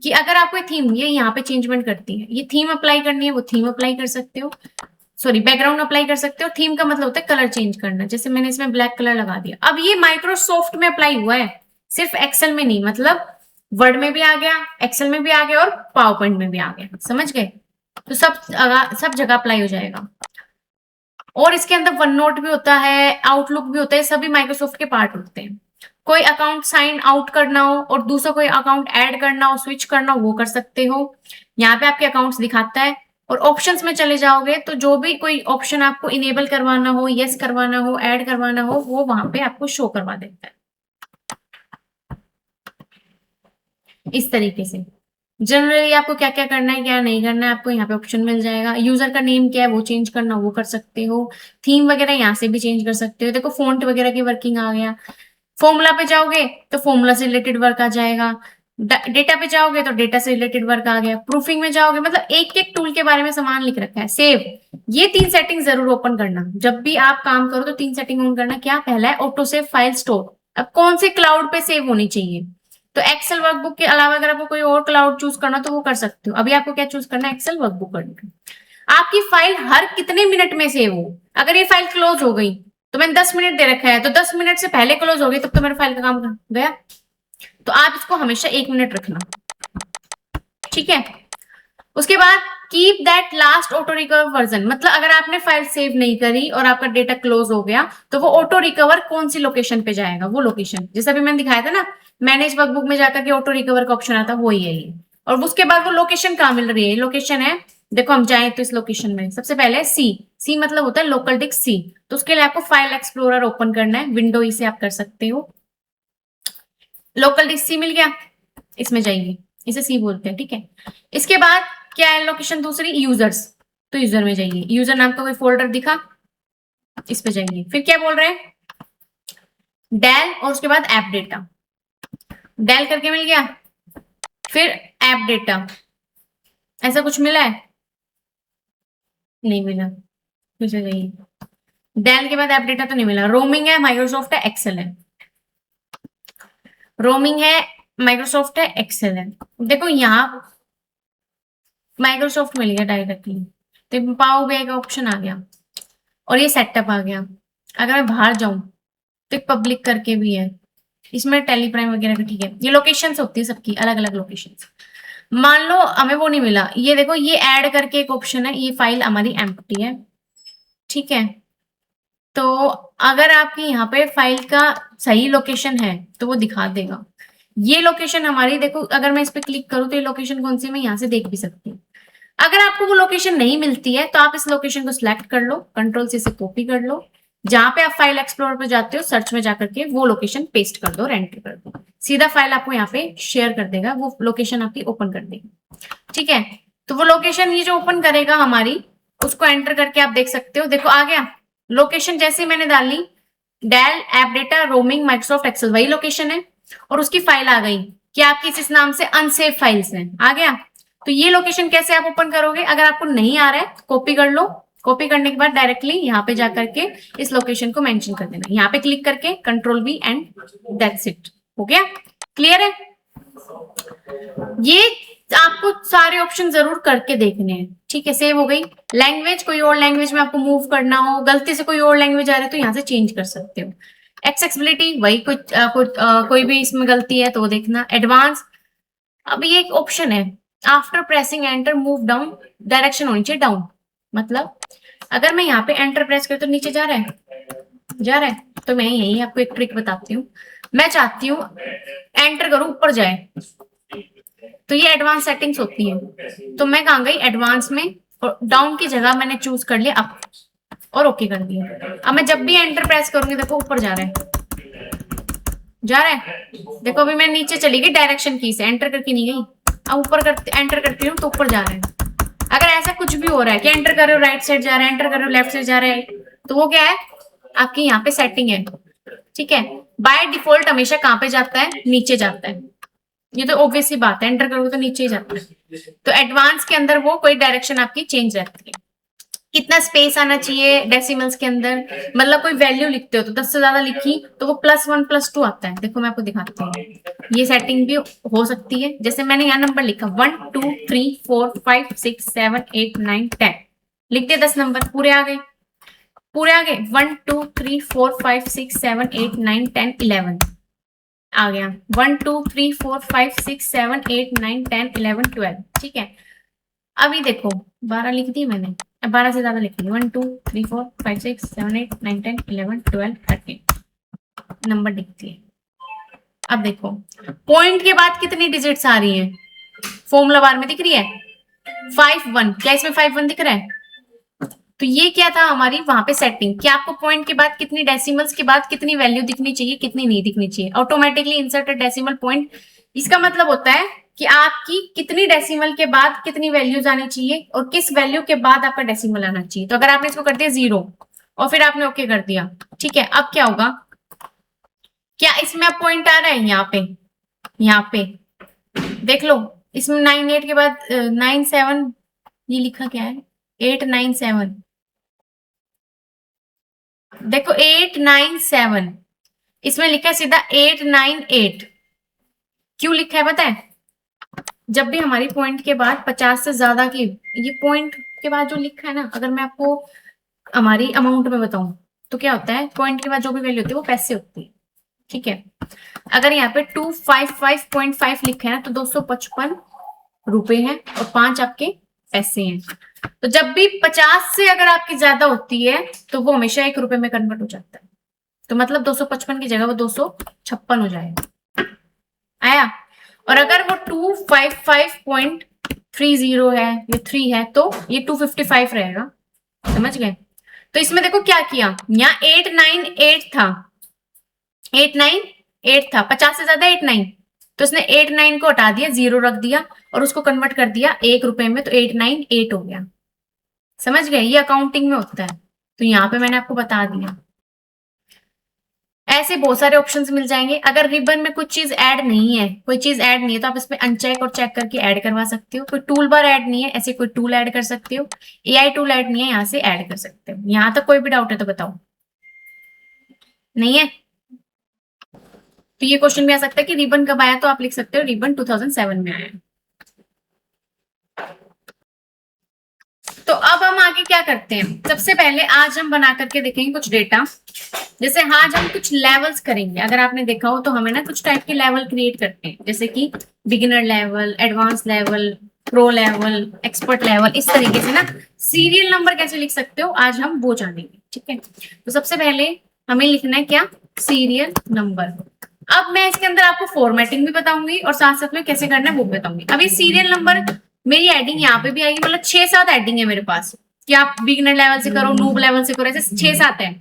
कि अगर आपको थीम ये यहाँ पे चेंजमेंट करती है, ये थीम अप्लाई करनी है वो थीम अप्लाई कर सकते हो, सॉरी बैकग्राउंड अप्लाई कर सकते हो। थीम का मतलब होता है कलर चेंज करना, जैसे मैंने इसमें ब्लैक कलर लगा दिया। अब ये माइक्रोसॉफ्ट में अप्लाई हुआ है, सिर्फ एक्सेल में नहीं, मतलब वर्ड में भी आ गया, एक्सेल में भी आ गया और पावर पॉइंट में भी आ गया, समझ गए। तो सब जगह अप्लाई हो जाएगा। और इसके अंदर वन नोट भी होता है, आउटलुक भी होता है, सभी माइक्रोसॉफ्ट के पार्ट होते हैं। कोई अकाउंट साइन आउट करना हो और दूसरा कोई अकाउंट ऐड करना हो, स्विच करना हो, वो कर सकते हो। यहाँ पे आपके अकाउंट्स दिखाता है। और ऑप्शंस में चले जाओगे तो जो भी कोई ऑप्शन आपको इनेबल करवाना हो, यस करवाना हो, ऐड करवाना हो, वो वहां पे आपको शो करवा देता है, इस तरीके से। जनरली आपको क्या क्या करना है क्या नहीं करना है आपको यहाँ पे ऑप्शन मिल जाएगा। यूजर का नेम क्या है वो चेंज करना वो कर सकते हो। थीम वगैरह यहाँ से भी चेंज कर सकते हो। देखो फॉन्ट वगैरह की वर्किंग आ गया। फॉर्मूला पे जाओगे तो फॉर्मूला से रिलेटेड वर्क आ जाएगा। डेटा पे जाओगे तो डेटा से रिलेटेड वर्क आ गया। प्रूफिंग में जाओगे, मतलब एक एक टूल के बारे में सामान लिख रखा है। सेव, ये 3 सेटिंग जरूर ओपन करना जब भी आप काम करो, तो 3 सेटिंग ऑन करना। क्या, पहला है ऑटो सेव फाइल स्टोर। अब कौन से क्लाउड पे सेव होनी चाहिए, तो एक्सेल वर्कबुक के अलावा अगर आपको कोई और क्लाउड चूज करना तो वो कर सकते हो। अभी आपको क्या चूज करना है, एक्सेल वर्कबुक करना। आपकी फाइल हर कितने मिनट में सेव हो। अगर ये फाइल क्लोज हो गई तो मैंने 10 मिनट दे रखा है, तो 10 मिनट से पहले क्लोज हो गई तब तो मेरा फाइल का काम गया। तो आप इसको हमेशा 1 मिनट रखना, ठीक है। उसके बाद keep that last auto recover version, मतलब अगर आपने फाइल सेव नहीं करी और आपका डेटा क्लोज हो गया तो वो ऑटो रिकवर कौन सी लोकेशन पे जाएगा, वो लोकेशन जैसे अभी मैंने दिखाया था ना, मैनेज वर्कबुक में जाकर के ऑटो रिकवर का ऑप्शन आता है, वही है ये। और उसके बाद वो लोकेशन कहाँ मिल रही है, लोकेशन है, देखो हम जाए तो इस लोकेशन में सबसे पहले सी, सी मतलब होता है लोकल डिस्क सी, तो उसके लिए आपको फाइल एक्सप्लोरर ओपन करना है, विंडो ई से आप कर सकते हो। लोकल डिस्क सी मिल गया, इसमें जाइए, इसे सी बोलते हैं, ठीक है। इसके बाद क्या है लोकेशन दूसरी, यूजर्स, तो यूजर में जाइए, यूजर नाम का कोई फोल्डर दिखा, इस पे जाइए। फिर क्या बोल रहे हैं, डेल और उसके बाद ऐप डेटा, डेल करके मिल गया, फिर ऐप डेटा, ऐसा कुछ मिला है, नहीं मिला, फिर से जाइए, डेल के बाद ऐप डेटा तो नहीं मिला। रोमिंग है, माइक्रोसॉफ्ट है, एक्सेल है, रोमिंग है, माइक्रोसॉफ्ट है, एक्सेल है। देखो यहाँ माइक्रोसॉफ्ट मिल गया डायरेक्टली, तो पावर बीआई का ऑप्शन आ गया और ये सेटअप आ गया। अगर मैं बाहर जाऊं तो एक पब्लिक करके भी है, इसमें टेलीप्राइम वगैरह का, ठीक है। ये लोकेशंस होती है सबकी अलग अलग लोकेशंस। मान लो हमें वो नहीं मिला, ये देखो ये ऐड करके एक ऑप्शन है, ये फाइल हमारी एम्प्टी है, ठीक है। तो अगर आपकी यहाँ पे फाइल का सही लोकेशन है तो वो दिखा देगा। ये लोकेशन हमारी, देखो अगर मैं इस पे क्लिक करूँ तो ये लोकेशन कौन सी, मैं यहाँ से देख भी सकती हूँ। अगर आपको वो लोकेशन नहीं मिलती है तो आप इस लोकेशन को सिलेक्ट कर लो, कंट्रोल से इसे कॉपी कर लो, जहां पे आप फाइल एक्सप्लोरर पे जाते हो सर्च में जाकर के वो लोकेशन पेस्ट कर दो और एंटर कर दो, सीधा फाइल आपको यहाँ पे शेयर कर देगा, वो लोकेशन आपकी ओपन कर देगी, ठीक है। तो वो लोकेशन ये जो ओपन करेगा हमारी, उसको एंटर करके आप देख सकते हो, देखो आ गया लोकेशन, जैसे मैंने डाली Dell app data roaming Microsoft Excel, वही लोकेशन है और उसकी फाइल आ गई कि आपकी इस नाम से अनसेव फाइल्स हैं, आ गया। तो ये लोकेशन कैसे आप ओपन करोगे, अगर आपको नहीं आ रहा है कॉपी कर लो, कॉपी करने के बाद डायरेक्टली यहाँ पे जाकर के इस लोकेशन को मेंशन कर देना, यहाँ पे क्लिक करके control we and that's it, हो गया, क्लियर है। ये आपको सारे ऑप्शन जरूर करके देखने हैं, ठीक है। सेव हो गई लैंग्वेज, कोई और लैंग्वेज में आपको मूव करना हो, गलती से कोई और लैंग्वेज आ रहा है तो यहाँ से चेंज कर सकते हो। एक्सेसिबिलिटी वही कोई भी इसमें गलती है तो वो देखना। एडवांस, अब ये एक ऑप्शन है, after pressing enter move down, direction होनी चाहिए डाउन, मतलब अगर मैं यहाँ पे एंटर प्रेस करूँ तो नीचे जा रहा है, जा रहा है, तो मैं यही आपको एक ट्रिक बताती हूँ। मैं चाहती हूँ एंटर करूँ ऊपर जाए, तो ये एडवांस सेटिंग्स होती है, तो मैं कहाँ गई एडवांस में, और डाउन की जगह मैंने चूज कर लिया अप और ओके कर दिया। अब मैं जब भी एंटर प्रेस करूंगी देखो ऊपर जा रहा है, जा रहा है, देखो अभी मैं नीचे चली गई डायरेक्शन की से, एंटर करके नहीं गई, अब ऊपर करते एंटर करती हूँ तो ऊपर जा रहा है। अगर ऐसा कुछ भी हो रहा है कि एंटर कर रहे हो राइट साइड जा रहा है, एंटर कर रहे हो लेफ्ट साइड जा रहा है, तो वो क्या है आपकी यहाँ पे सेटिंग है, ठीक है। बाय डिफॉल्ट हमेशा कहाँ पे जाता है, नीचे जाता है, ये तो ऑब्वियस ही बात है, एंटर करोगे तो नीचे ही जाता है। तो एडवांस के अंदर वो कोई डायरेक्शन आपकी चेंज रहती है। कितना स्पेस आना चाहिए डेसिमल्स के अंदर, मतलब कोई वैल्यू लिखते हो तो 10 से ज्यादा लिखी तो वो +1 +2 आता है, देखो मैं आपको दिखाती हूँ, ये सेटिंग भी हो सकती है। जैसे मैंने यहाँ नंबर लिखा 1 2 3 4 5 6 7 8 9 10, लिख दिया 10 नंबर पूरे आ गए, पूरे आ गए 1 2 3 4 5 6 7 8 9 10 11 आ गया, 1 2 3 4 5 6 7 8 9 10 11 12, ठीक है। अभी देखो 12 लिख दी मैंने, 12 से ज्यादा लिख दी, 1 2 3 4 5 6 7 8 9 10 11 12 13 नंबर दिखती है। अब देखो पॉइंट के बाद कितनी डिजिट्स आ रही हैं, फॉर्मूला बार में दिख रही है 5 1, क्या इसमें 5 1 दिख रहा है, तो ये क्या था हमारी वहां पे सेटिंग कि आपको पॉइंट के बाद कितनी डेसिमल्स के बाद कितनी वैल्यू दिखनी चाहिए, कितनी नहीं दिखनी चाहिए, ऑटोमेटिकली इंसर्टेड डेसिमल पॉइंट। इसका मतलब होता है कि आपकी कितनी डेसिमल के बाद कितनी वैल्यूज आनी चाहिए और किस वैल्यू के बाद आपका डेसिमल आना चाहिए। तो अगर आपने इसको कर दिया 0 और फिर आपने ओके कर दिया, ठीक है, अब क्या होगा, क्या इसमें अब पॉइंट आ रहा है यहाँ पे, यहाँ पे देख लो, इसमें 9 8 के बाद 9 7, ये लिखा क्या है 8 9 7, देखो 8 9 7, इसमें लिखा है सीधा 8 9 8, क्यों लिखा है पता है, जब भी हमारी पॉइंट के बाद 50 से ज्यादा की, ये पॉइंट के बाद जो लिखा है ना, अगर मैं आपको हमारी अमाउंट में बताऊं तो क्या होता है, पॉइंट के बाद जो भी वैल्यू होती है वो पैसे होती है, ठीक है। अगर यहाँ पे 255.5 लिखा है ना तो 255 रुपए हैं और 5 आपके ऐसे हैं। तो जब भी 50 से अगर आपकी ज्यादा होती है तो वो हमेशा 1 रुपए में कन्वर्ट हो जाता है। तो मतलब 255 की जगह वो 256 हो जाएगा। आया। और अगर वो 255.30 है या 3 है तो ये 255 रहेगा। समझ गए। तो इसमें देखो क्या किया, यहाँ 898 था, 898 था, 50 से ज्यादा 89, तो इसने 89 को हटा दिया, 0 रख दिया और उसको कन्वर्ट कर दिया 1 रुपए में, तो 898 हो गया। समझ गए, ये अकाउंटिंग में होता है। तो यहाँ पे मैंने आपको बता दिया। ऐसे बहुत सारे ऑप्शंस मिल जाएंगे। अगर रिबन में कुछ चीज ऐड नहीं है, कोई चीज ऐड नहीं है, तो आप इसमें अनचेक और चेक करके ऐड करवा सकते हो। कोई टूल बार ऐड नहीं है, ऐसे कोई टूल ऐड कर सकते हो। एआई टूल ऐड नहीं है, यहाँ से ऐड कर सकते हो। यहाँ तक कोई भी डाउट है तो बताओ। नहीं है तो ये क्वेश्चन भी आ सकता है कि रिबन कब आया, तो आप लिख सकते हो रिबन 2007 में आया। तो अब हम आगे क्या करते हैं, सबसे पहले आज हम बना करके देखेंगे कुछ डेटा। जैसे आज हम कुछ लेवल्स करेंगे। अगर आपने देखा हो तो हमें ना कुछ टाइप के लेवल क्रिएट करते हैं, जैसे कि beginner level, advance level, pro level, expert level, इस तरीके से ना सीरियल नंबर कैसे लिख सकते हो आज हम वो जानेंगे। ठीक है, तो सबसे पहले हमें लिखना है क्या, सीरियल नंबर। अब मैं इसके अंदर आपको फॉर्मेटिंग भी बताऊंगी और साथ साथ में कैसे करना है वो बताऊंगी। अभी सीरियल नंबर मेरी एडिंग यहाँ पे भी आएगी, मतलब 6-7 एडिंग है मेरे पास कि आप बिगिनर लेवल से करो, नूब लेवल से करो, ऐसे 6-7 है।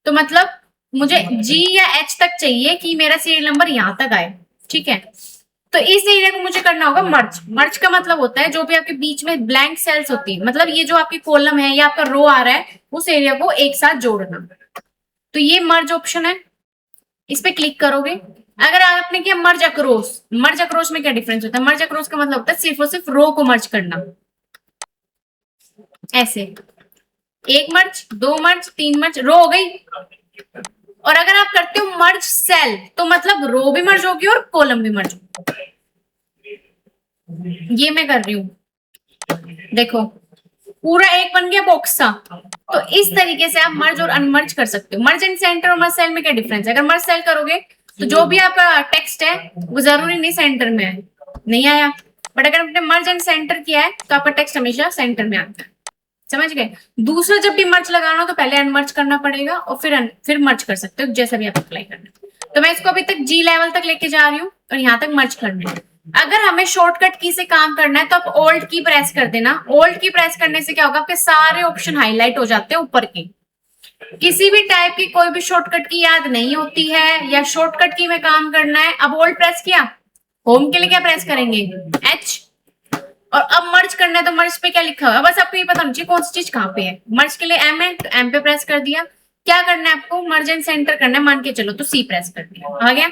तो मतलब मुझे जी या एच तक चाहिए कि मेरा सीरियल नंबर यहाँ तक आए। ठीक है, तो इस एरिया को मुझे करना होगा मर्ज। मर्ज का मतलब होता है जो भी आपके बीच में ब्लैंक सेल्स होती है, मतलब ये जो आपकी कॉलम है या आपका रो आ रहा है, उस एरिया को एक साथ जोड़ना। तो ये मर्ज ऑप्शन है, इस पे क्लिक करोगे। अगर आपने किया मर्ज अक्रॉस, मर्ज अक्रॉस में क्या डिफरेंस होता है, मर्ज अक्रॉस का मतलब होता है सिर्फ और सिर्फ रो को मर्ज करना। ऐसे 1 मर्ज, 2 मर्ज, 3 मर्ज, रो हो गई। और अगर आप करते हो मर्ज सेल तो मतलब रो भी मर्ज होगी और कॉलम भी मर्ज होगी। ये मैं कर रही हूं, देखो पूरा एक बन गया बॉक्स सा। तो इस तरीके से आप मर्ज और अनमर्ज कर सकते हो। मर्ज एंड सेंटर और मर्ज सेल में क्या डिफरेंस है, अगर मर्ज सेल करोगे तो जो भी आपका टेक्स्ट है वो जरूरी नहीं सेंटर में है, नहीं आया। बट अगर आपने मर्ज एंड सेंटर किया है तो आपका टेक्स्ट हमेशा सेंटर में आता है। समझ गए। दूसरा जब भी मर्ज लगाना हो तो पहले अनमर्ज करना पड़ेगा और फिर मर्ज कर सकते हो, जैसा भी आप अप्लाई करना। तो मैं इसको अभी तक जी लेवल तक लेके जा रही हूँ और यहाँ तक मर्ज करना है। अगर हमें शॉर्टकट की से काम करना है तो आप ओल्ड की प्रेस कर देना। ओल्ड की प्रेस करने से क्या होगा, आपके सारे ऑप्शन हाईलाइट हो जाते हैं ऊपर के। किसी भी टाइप की कोई भी शॉर्टकट की याद नहीं होती है या शॉर्टकट की में काम करना है, अब ओल्ड प्रेस किया, होम के लिए क्या प्रेस करेंगे, एच। और अब मर्ज करना है तो मर्ज पे क्या लिखा हुआ है, बस आपको ये पता होना चाहिए कौन सी चीज कहाँ पे है। मर्ज के लिए एम है तो एम पे प्रेस कर दिया। क्या करना है आपको, मर्ज एंड सेंटर करना है, मान के चलो तो सी प्रेस कर दिया, आ गया।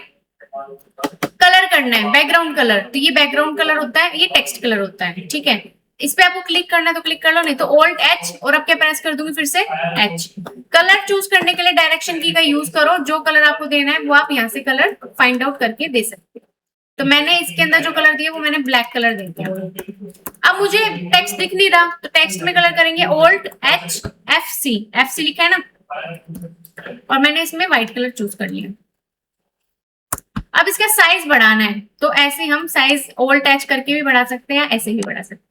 कलर करना है, बैकग्राउंड कलर, तो ये बैकग्राउंड कलर होता है, ये टेक्स्ट कलर होता है। ठीक है, इस पे आपको क्लिक करना है तो क्लिक कर लो, नहीं तो ओल्ड एच और अब क्या प्रेस कर दूंगी फिर से एच। कलर चूज करने के लिए डायरेक्शन की का यूज करो, जो कलर आपको देना है वो आप यहाँ से कलर फाइंड आउट करके दे सकते हो। तो मैंने इसके अंदर जो कलर दिया वो मैंने ब्लैक कलर दे दिया। अब मुझे टेक्स्ट दिख नहीं रहा तो टेक्स्ट में कलर करेंगे old H F C, F C लिखा है ना, और मैंने इसमें व्हाइट कलर चूज कर लिया। अब इसका साइज बढ़ाना है तो ऐसे हम साइज ओल्ड टच करके भी बढ़ा सकते हैं, ऐसे भी बढ़ा सकते हैं।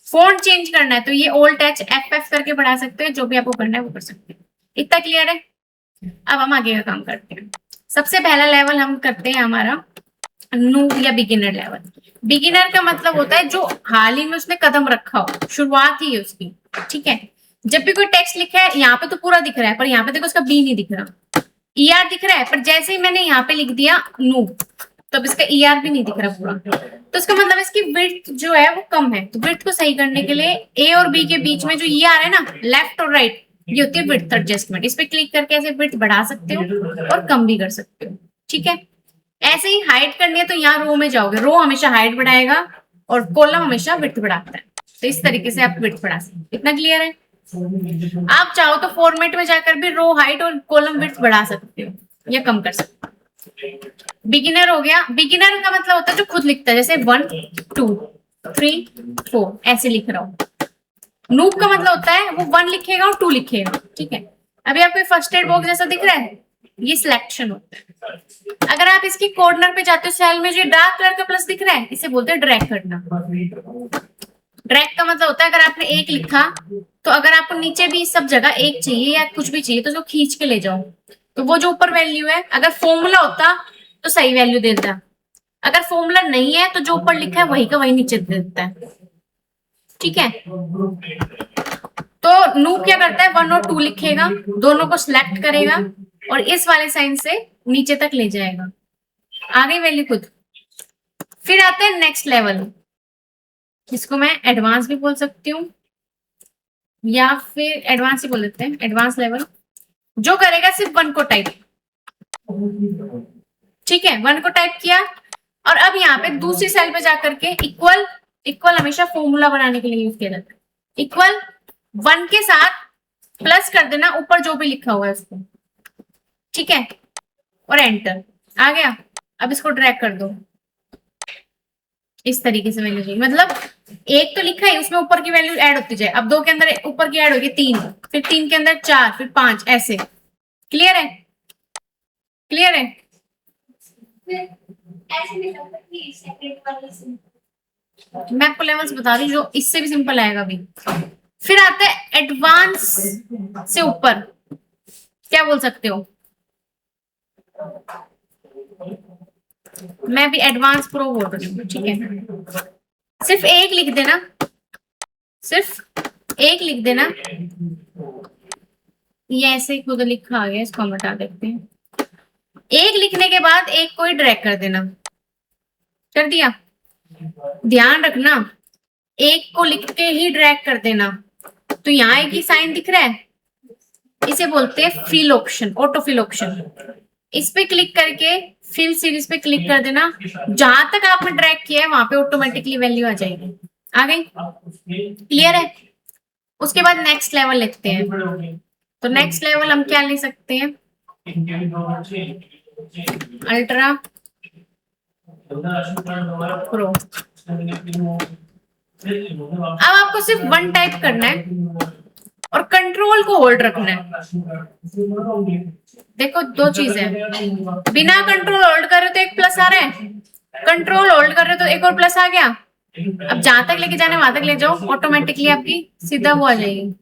फॉन्ट चेंज करना है तो ये ओल्ड टच एफ एफ करके बढ़ा सकते हैं, जो भी आपको करना है वो कर सकते हैं। इतना क्लियर है। अब हम आगे का काम करते हैं। सबसे पहला लेवल हम करते हैं हमारा नूब या बिगिनर लेवल। बिगिनर का मतलब होता है जो हाल ही में उसने कदम रखा हो, शुरुआत ही है उसकी। ठीक है, जब भी कोई टेक्स्ट लिखा है यहाँ पे तो पूरा दिख रहा है, पर यहाँ पे देखो उसका बी नहीं दिख रहा, ईआर दिख रहा है, पर जैसे ही मैंने यहाँ पे लिख दिया नूब तो अब इसका ईआर भी नहीं दिख रहा पूरा। तो इसका मतलब इसकी विड्थ जो है वो कम है। तो विड्थ को सही करने के लिए ए और बी के बीच में जो ईआर है ना, लेफ्ट और राइट, ये होती है विड्थ एडजस्टमेंट। इस पे क्लिक करके ऐसे विड्थ बढ़ा सकते हो और कम भी कर सकते हो। ठीक है, ऐसे ही हाइट करनी है तो यहाँ रो में जाओगे, रो हमेशा हाइट बढ़ाएगा और कॉलम हमेशा विड्थ बढ़ाता है। तो इस तरीके से आप विड्थ बढ़ा सकते हैं। इतना क्लियर है। आप चाहो तो फॉर्मेट में जाकर भी रो हाइट और कॉलम विड्थ बढ़ा सकते हो या कम कर सकते हो। बिगिनर हो गया। बिगिनर का मतलब होता है जो खुद लिखता है, जैसे 1 2 3 4 ऐसे लिख रहा हूं। नूब का मतलब होता है वो 1 लिखेगा और 2 लिखेगा। ठीक है, अभी आपको फर्स्ट एड बॉक्स जैसा दिख रहा है, ये सिलेक्शन होता है। अगर आप इसकी कॉर्नर पे जाते हो सेल में जो डार्क कलर का प्लस दिख रहा है, इसे बोलते हैं ड्रैग करना। ड्रैग का मतलब होता है अगर आपने एक लिखा तो अगर आपको नीचे भी सब जगह एक चाहिए या कुछ भी चाहिए तो उसको खींच के ले जाओ। तो वो जो ऊपर वैल्यू है अगर फॉर्मूला होता तो सही वैल्यू दे देता, अगर फॉर्मूला नहीं है तो जो ऊपर लिखा है वही का वही नीचे दे देता है। ठीक है, तो नूब क्या करता है 1 और 2 लिखेगा, दोनों को सिलेक्ट करेगा और इस वाले साइन से नीचे तक ले जाएगा, आ गई वैल्यू खुद। फिर आते हैं नेक्स्ट लेवल, जिसको मैं एडवांस भी बोल सकती हूँ या फिर एडवांस ही बोल देते हैं, एडवांस लेवल। जो करेगा सिर्फ 1 को टाइप, ठीक है 1 को टाइप किया और अब यहाँ पे दूसरी सेल पे जाकर के इक्वल, इक्वल हमेशा फॉर्मूला बनाने के लिए यूज किया जाता है, इक्वल 1 के साथ प्लस कर देना ऊपर जो भी लिखा हुआ है उसको, ठीक है, और एंटर, आ गया। अब इसको ड्रैग कर दो इस तरीके से वैल्यू चाहिए, मतलब एक तो लिखा है उसमें ऊपर की वैल्यू ऐड होती जाए, अब 2 के अंदर ऊपर की ऐड होगी 3, फिर 3 के अंदर 4, फिर 5, ऐसे। क्लियर है, क्लियर है। ऐसे नहीं लगता कि सेपरेट वाले से। मैं आपको लेवल्स बता रही हूँ जो इससे भी सिंपल आएगा अभी। फिर आता है एडवांस से ऊपर, क्या बोल सकते हो, मैं भी एडवांस प्रो बोल रही हूँ, ठीक है। सिर्फ एक लिख देना, सिर्फ एक लिख देना, ये ऐसे खुद लिखा आ गया, इसको हम हटा देते हैं। एक लिखने के बाद एक को ही ड्रैग कर देना, कर दिया। ध्यान रखना एक को लिख के ही ड्रैग कर देना, तो यहाँ एक ही साइन दिख रहा है, इसे बोलते हैं fill option, auto fill option. इस पे क्लिक करके फिल सीरीज पे क्लिक कर देना, जहां तक आपने ड्रैग किया है वहां पे ऑटोमेटिकली वैल्यू आ जाएगी, आ गई। क्लियर है। उसके बाद नेक्स्ट लेवल लिखते हैं, तो नेक्स्ट लेवल हम क्या ले सकते हैं, अल्ट्रा प्रो। अब आपको सिर्फ 1 टाइप करना है और कंट्रोल को होल्ड रखना है। देखो 2 चीज है, बिना कंट्रोल होल्ड कर रहे तो एक प्लस आ रहा है, कंट्रोल होल्ड कर रहे तो एक और प्लस आ गया। अब जहां तक लेके जाने वहां तक ले जाओ, ऑटोमेटिकली आपकी सीधा वो आ जाएगी,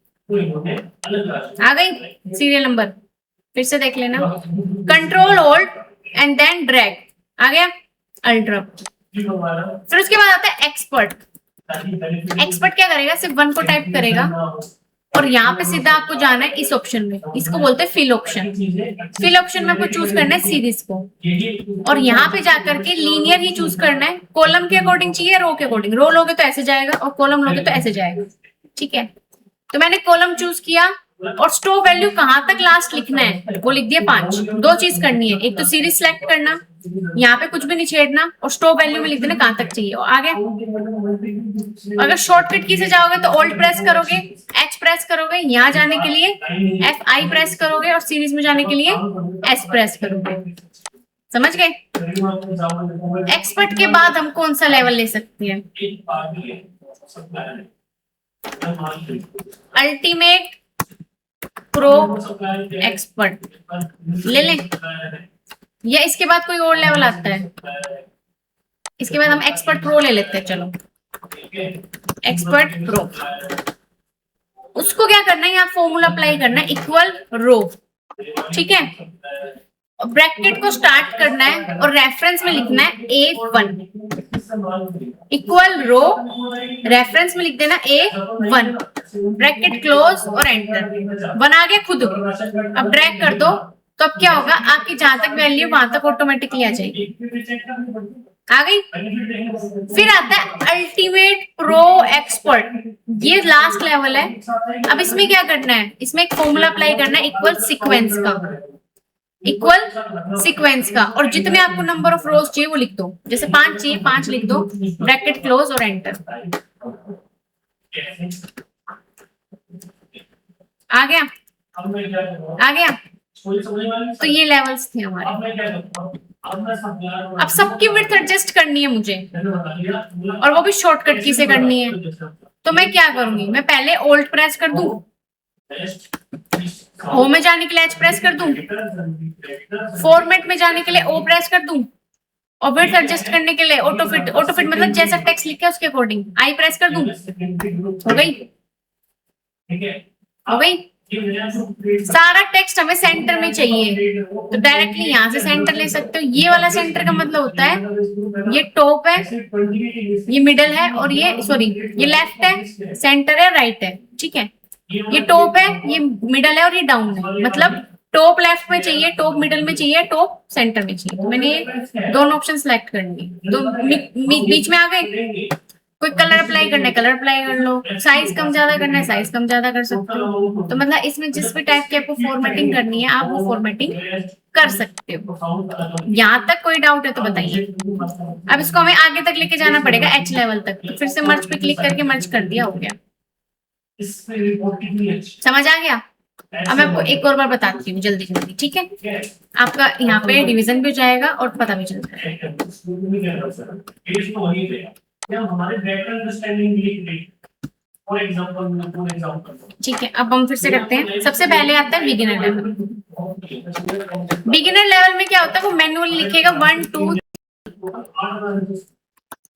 आ गई सीरियल नंबर। फिर से देख लेना, control hold and then drag, आ गया अल्ट्रा। फिर उसके बाद आता है एक्सपर्ट। एक्सपर्ट क्या करेगा, सिर्फ 1 को टाइप करेगा और यहाँ पे सीधा आपको जाना है इस ऑप्शन में, इसको बोलते हैं फिल ऑप्शन। फिल ऑप्शन में आपको चूज करना है सीरीज को और यहाँ पे जाकर के लीनियर ही चूज करना है, कॉलम के अकॉर्डिंग चाहिए रो के अकॉर्डिंग, रो लोगे तो ऐसे जाएगा और कॉलम लोगे तो ऐसे जाएगा, ठीक है। तो मैंने कॉलम चूज किया और स्टोव वैल्यू कहां तक लास्ट लिखना है वो लिख दिया 5। 2 चीज करनी है, एक तो सीरीज सेलेक्ट करना, यहाँ पे कुछ भी नहीं छेड़ना और स्टोव वैल्यू में लिख देना कहां तक चाहिए, आ गया। अगर शॉर्टकट की से जाओगे तो ऑल्ट प्रेस करोगे, एच प्रेस करोगे यहाँ जाने के लिए, F5 प्रेस करोगे और सीरीज में जाने के लिए S प्रेस करोगे, समझ गए। एक्सपर्ट के बाद हम कौन सा लेवल ले सकते हैं, अल्टीमेट प्रो एक्सपर्ट ले लें, या इसके बाद कोई और लेवल आता है, इसके बाद हम एक्सपर्ट प्रो ले लेते हैं। चलो एक्सपर्ट प्रो, उसको क्या करना है, यहाँ फॉर्मूला अप्लाई करना है, इक्वल रो, ठीक है। ब्रैकेट को स्टार्ट करना है और रेफरेंस में लिखना है A1, इक्वल रो, रेफरेंस में लिख देना A1, ब्रैकेट क्लोज और एंटर। 1 आ गया खुद। अब ड्रैग कर दो तो अब क्या होगा, आपकी जहां तक वैल्यू वहां तक ऑटोमेटिकली आ जाएगी, आ गई। फिर आता है अल्टीमेट प्रो एक्सपर्ट, ये लास्ट लेवल है। अब इसमें क्या करना है, इसमें एक फॉर्मूला अप्लाई करना है, इक्वल सीक्वेंस का, इक्वल सीक्वेंस का, और जितने आपको नंबर ऑफ रोज चाहिए वो लिख दो, जैसे 5 चाहिए 5 लिख दो, ब्रैकेट क्लोज और एंटर, आ गया, आ गया। तो ये लेवल्स थे हमारे। अब सबकी विड्थ एडजस्ट करनी है मुझे और वो भी शॉर्टकट की से करनी है, तो मैं क्या करूंगी, मैं पहले ऑल्ट प्रेस कर दूं, होम में जाने के लिए एच प्रेस कर दूं, फॉर्मेट में जाने के लिए ओ प्रेस कर दूं, और विड्थ एडजस्ट करने के लिए ऑटो फिट मतलब जैसा टेक्स्ट लिखा है उसके अकॉर्डिंग आई प्रेस कर दूं, हो गई, हो गई। सारा टेक्स्ट हमें सेंटर में चाहिए तो डायरेक्टली यहाँ से सेंटर ले सकते हो। ये वाला सेंटर का मतलब होता है ये टॉप है, ये मिडल है और ये सॉरी ये लेफ्ट है, सेंटर है, राइट है, ठीक है। ये टॉप है, ये मिडल है और ये डाउन है। मतलब टॉप लेफ्ट में चाहिए, टॉप मिडल में चाहिए, टॉप सेंटर में चाहिए। तो मैंने दोनों ऑप्शन सेलेक्ट करनी है। तो बीच में आ गए। कोई कलर अप्लाई करना है कलर अप्लाई कर लो, साइज कम ज्यादा करना है साइज कम ज्यादा कर सकते हो। तो मतलब इसमें जिस भी टाइप की आपको फॉर्मेटिंग करनी है आप वो फॉर्मेटिंग कर सकते हो। यहाँ तक कोई डाउट है तो बताइए। अब इसको हमें आगे तक लेके जाना पड़ेगा H लेवल तक। तो फिर से मर्ज पे क्लिक करके मर्ज कर दिया, हो गया। समझ आ गया। अब मैं आपको एक और बार बताती हूँ जल्दी जल्दी, ठीक है। आपका यहाँ पे डिवीजन भी हो जाएगा और पता भी चल जाएगा। ठीक है, अब हम फिर से करते हैं। सबसे पहले आता है बिगिनर लेवल। बिगिनर लेवल में क्या होता है, वो मैनुअली लिखेगा 1 2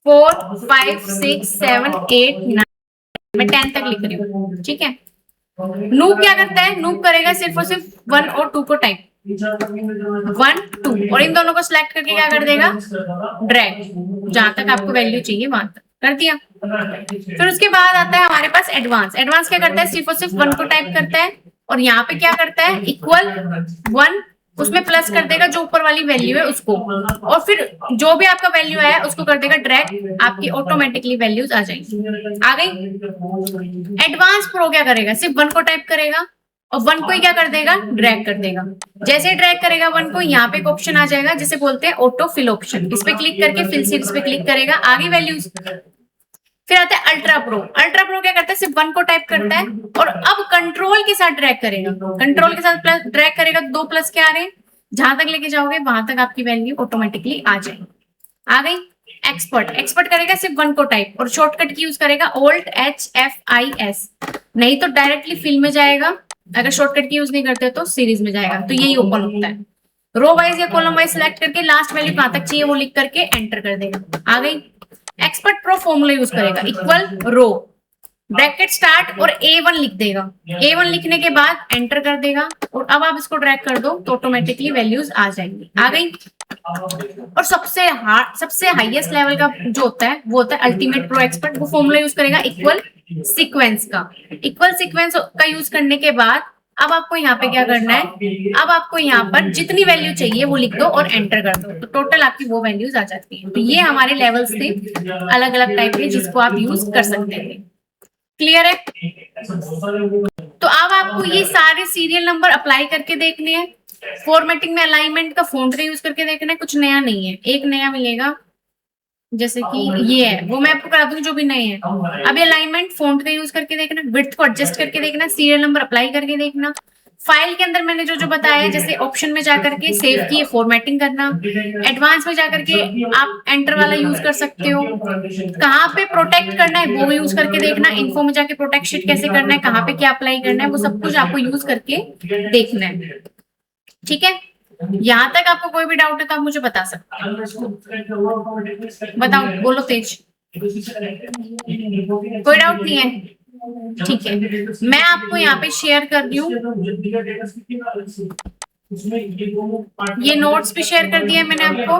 4 5 6 7 8 9, मैं 10 तक लिख रही हूँ, ठीक है। नूब क्या करता है, नूब करेगा सिर्फ और सिर्फ 1 और 2 को टाइप, 1 2 और इन दोनों को सिलेक्ट करके क्या कर देगा, ड्रैग, जहां तक आपको वैल्यू चाहिए वहां तक कर दिया। फिर उसके बाद आता है हमारे पास एडवांस। एडवांस क्या करता है, सिर्फ और सिर्फ 1 को टाइप करता है और यहाँ पे क्या करता है, इक्वल 1 उसमें प्लस कर देगा जो ऊपर वाली वैल्यू है उसको, और फिर जो भी आपका वैल्यू है उसको कर देगा ड्रैग, आपकी ऑटोमेटिकली वैल्यूज आ जाएंगी। आ गई। एडवांस प्रो क्या करेगा, सिर्फ 1 को टाइप करेगा और 1 को ही क्या कर देगा, ड्रैग कर देगा। जैसे ही ड्रैग करेगा 1 को, यहाँ पे एक ऑप्शन आ जाएगा जिसे बोलते हैं ऑटो फिल ऑप्शन। इस पे क्लिक करके फिल सीरीज पे क्लिक करेगा, आगे वैल्यूज। फिर आता है अल्ट्रा प्रो। अल्ट्रा प्रो क्या करता है, सिर्फ 1 को टाइप करता है और अब कंट्रोल के साथ ड्रैग करेगा। कंट्रोल के साथ प्लस ड्रैग करेगा, 2 प्लस क्या आ रहे हैं, जहां तक लेके जाओगे वहां तक आपकी वैल्यू ऑटोमेटिकली आ जाएगी। आ गई। एक्सपर्ट। एक्सपर्ट करेगा सिर्फ 1 को टाइप और शॉर्टकट की यूज करेगा Alt HFIS, नहीं तो डायरेक्टली फिल में जाएगा। अगर शॉर्टकट की यूज नहीं करते तो सीरीज में जाएगा, तो यही ओपन होता है। रो वाइज या कॉलम वाइज सिलेक्ट करके लास्ट वैल्यू कहां तक चाहिए वो लिख करके एंटर कर देगा। आ गई। एक्सपर्ट प्रो फॉर्मूला यूज करेगा, इक्वल रो ब्रैकेट स्टार्ट और A1 लिख देगा। A1 लिखने के बाद एंटर कर देगा और अब आप इसको ड्रैग कर दो तो ऑटोमेटिकली वैल्यूज आ जाएंगी। आ गई। और सबसे हाईएस्ट लेवल का जो होता है वो होता है अल्टीमेट प्रो एक्सपर्ट। वो फॉर्मूला यूज करेगा इक्वल सीक्वेंस का। इक्वल सीक्वेंस का यूज करने के बाद अब आपको यहाँ पे क्या करना है, अब आपको यहाँ पर जितनी वैल्यू चाहिए वो लिख दो और एंटर कर दो, तो टोटल आपकी वो वैल्यूज आ जाती है। तो ये हमारे लेवल्स थे अलग अलग टाइप के जिसको आप यूज कर सकते थे। क्लियर है। तो अब आपको ये सारे सीरियल नंबर अप्लाई करके देखने हैं। फॉर्मेटिंग में अलाइनमेंट का फॉन्ट का यूज करके देखना है, कुछ नया नहीं है। एक नया मिलेगा जैसे कि ये है, वो मैं आपको करा दूंगी जो भी नए हैं। अब अलाइनमेंट फॉन्ट का यूज करके देखना, विड्थ को एडजस्ट करके देखना, सीरियल नंबर अप्लाई करके देखना। फाइल के अंदर मैंने जो जो बताया है, जैसे ऑप्शन में जाकर के सेव की फॉर्मेटिंग करना, एडवांस में जाकर के आप एंटर वाला यूज कर सकते हो। कहाँ पे प्रोटेक्ट करना है वो यूज करके देखना, इन्फो में जाके प्रोटेक्ट शीट कैसे करना है, कहाँ पे क्या अप्लाई करना है, वो सब कुछ आपको यूज करके देखना है। ठीक है। यहाँ तक आपको कोई भी डाउट है तो आप मुझे बता सकते हैं। बताओ, बोलो तेज। कोई डाउट नहीं है? ठीक है, मैं आपको यहाँ पे शेयर कर रही हूँ, ये नोट्स भी शेयर कर दिया है मैंने आपको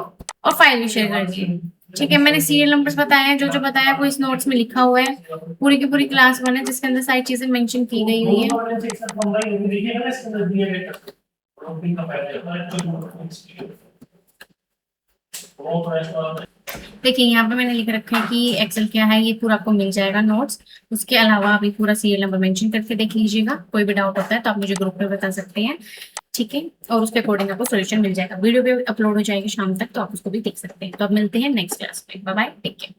और फाइल भी शेयर कर दी है। ठीक है, मैंने सीरियल नंबर्स बताए हैं, जो जो बताया वो इस नोट्स में लिखा हुआ है। पूरी की पूरी क्लास 1 है जिसके अंदर सारी चीजें मेंशन की गई हुई है। देखिए यहाँ पे मैंने लिख रखा है कि एक्सेल क्या है, ये पूरा आपको मिल जाएगा नोट्स। उसके अलावा अभी पूरा सीरियल नंबर मेंशन करके देख लीजिएगा। कोई भी डाउट होता है तो आप मुझे ग्रुप में बता सकते हैं। ठीक है, और उसके अकॉर्डिंग आपको सॉल्यूशन मिल जाएगा। वीडियो भी अपलोड हो जाएगी शाम तक, तो आप उसको भी देख सकते हैं। तो अब मिलते हैं नेक्स्ट क्लास में। Bye bye, take care.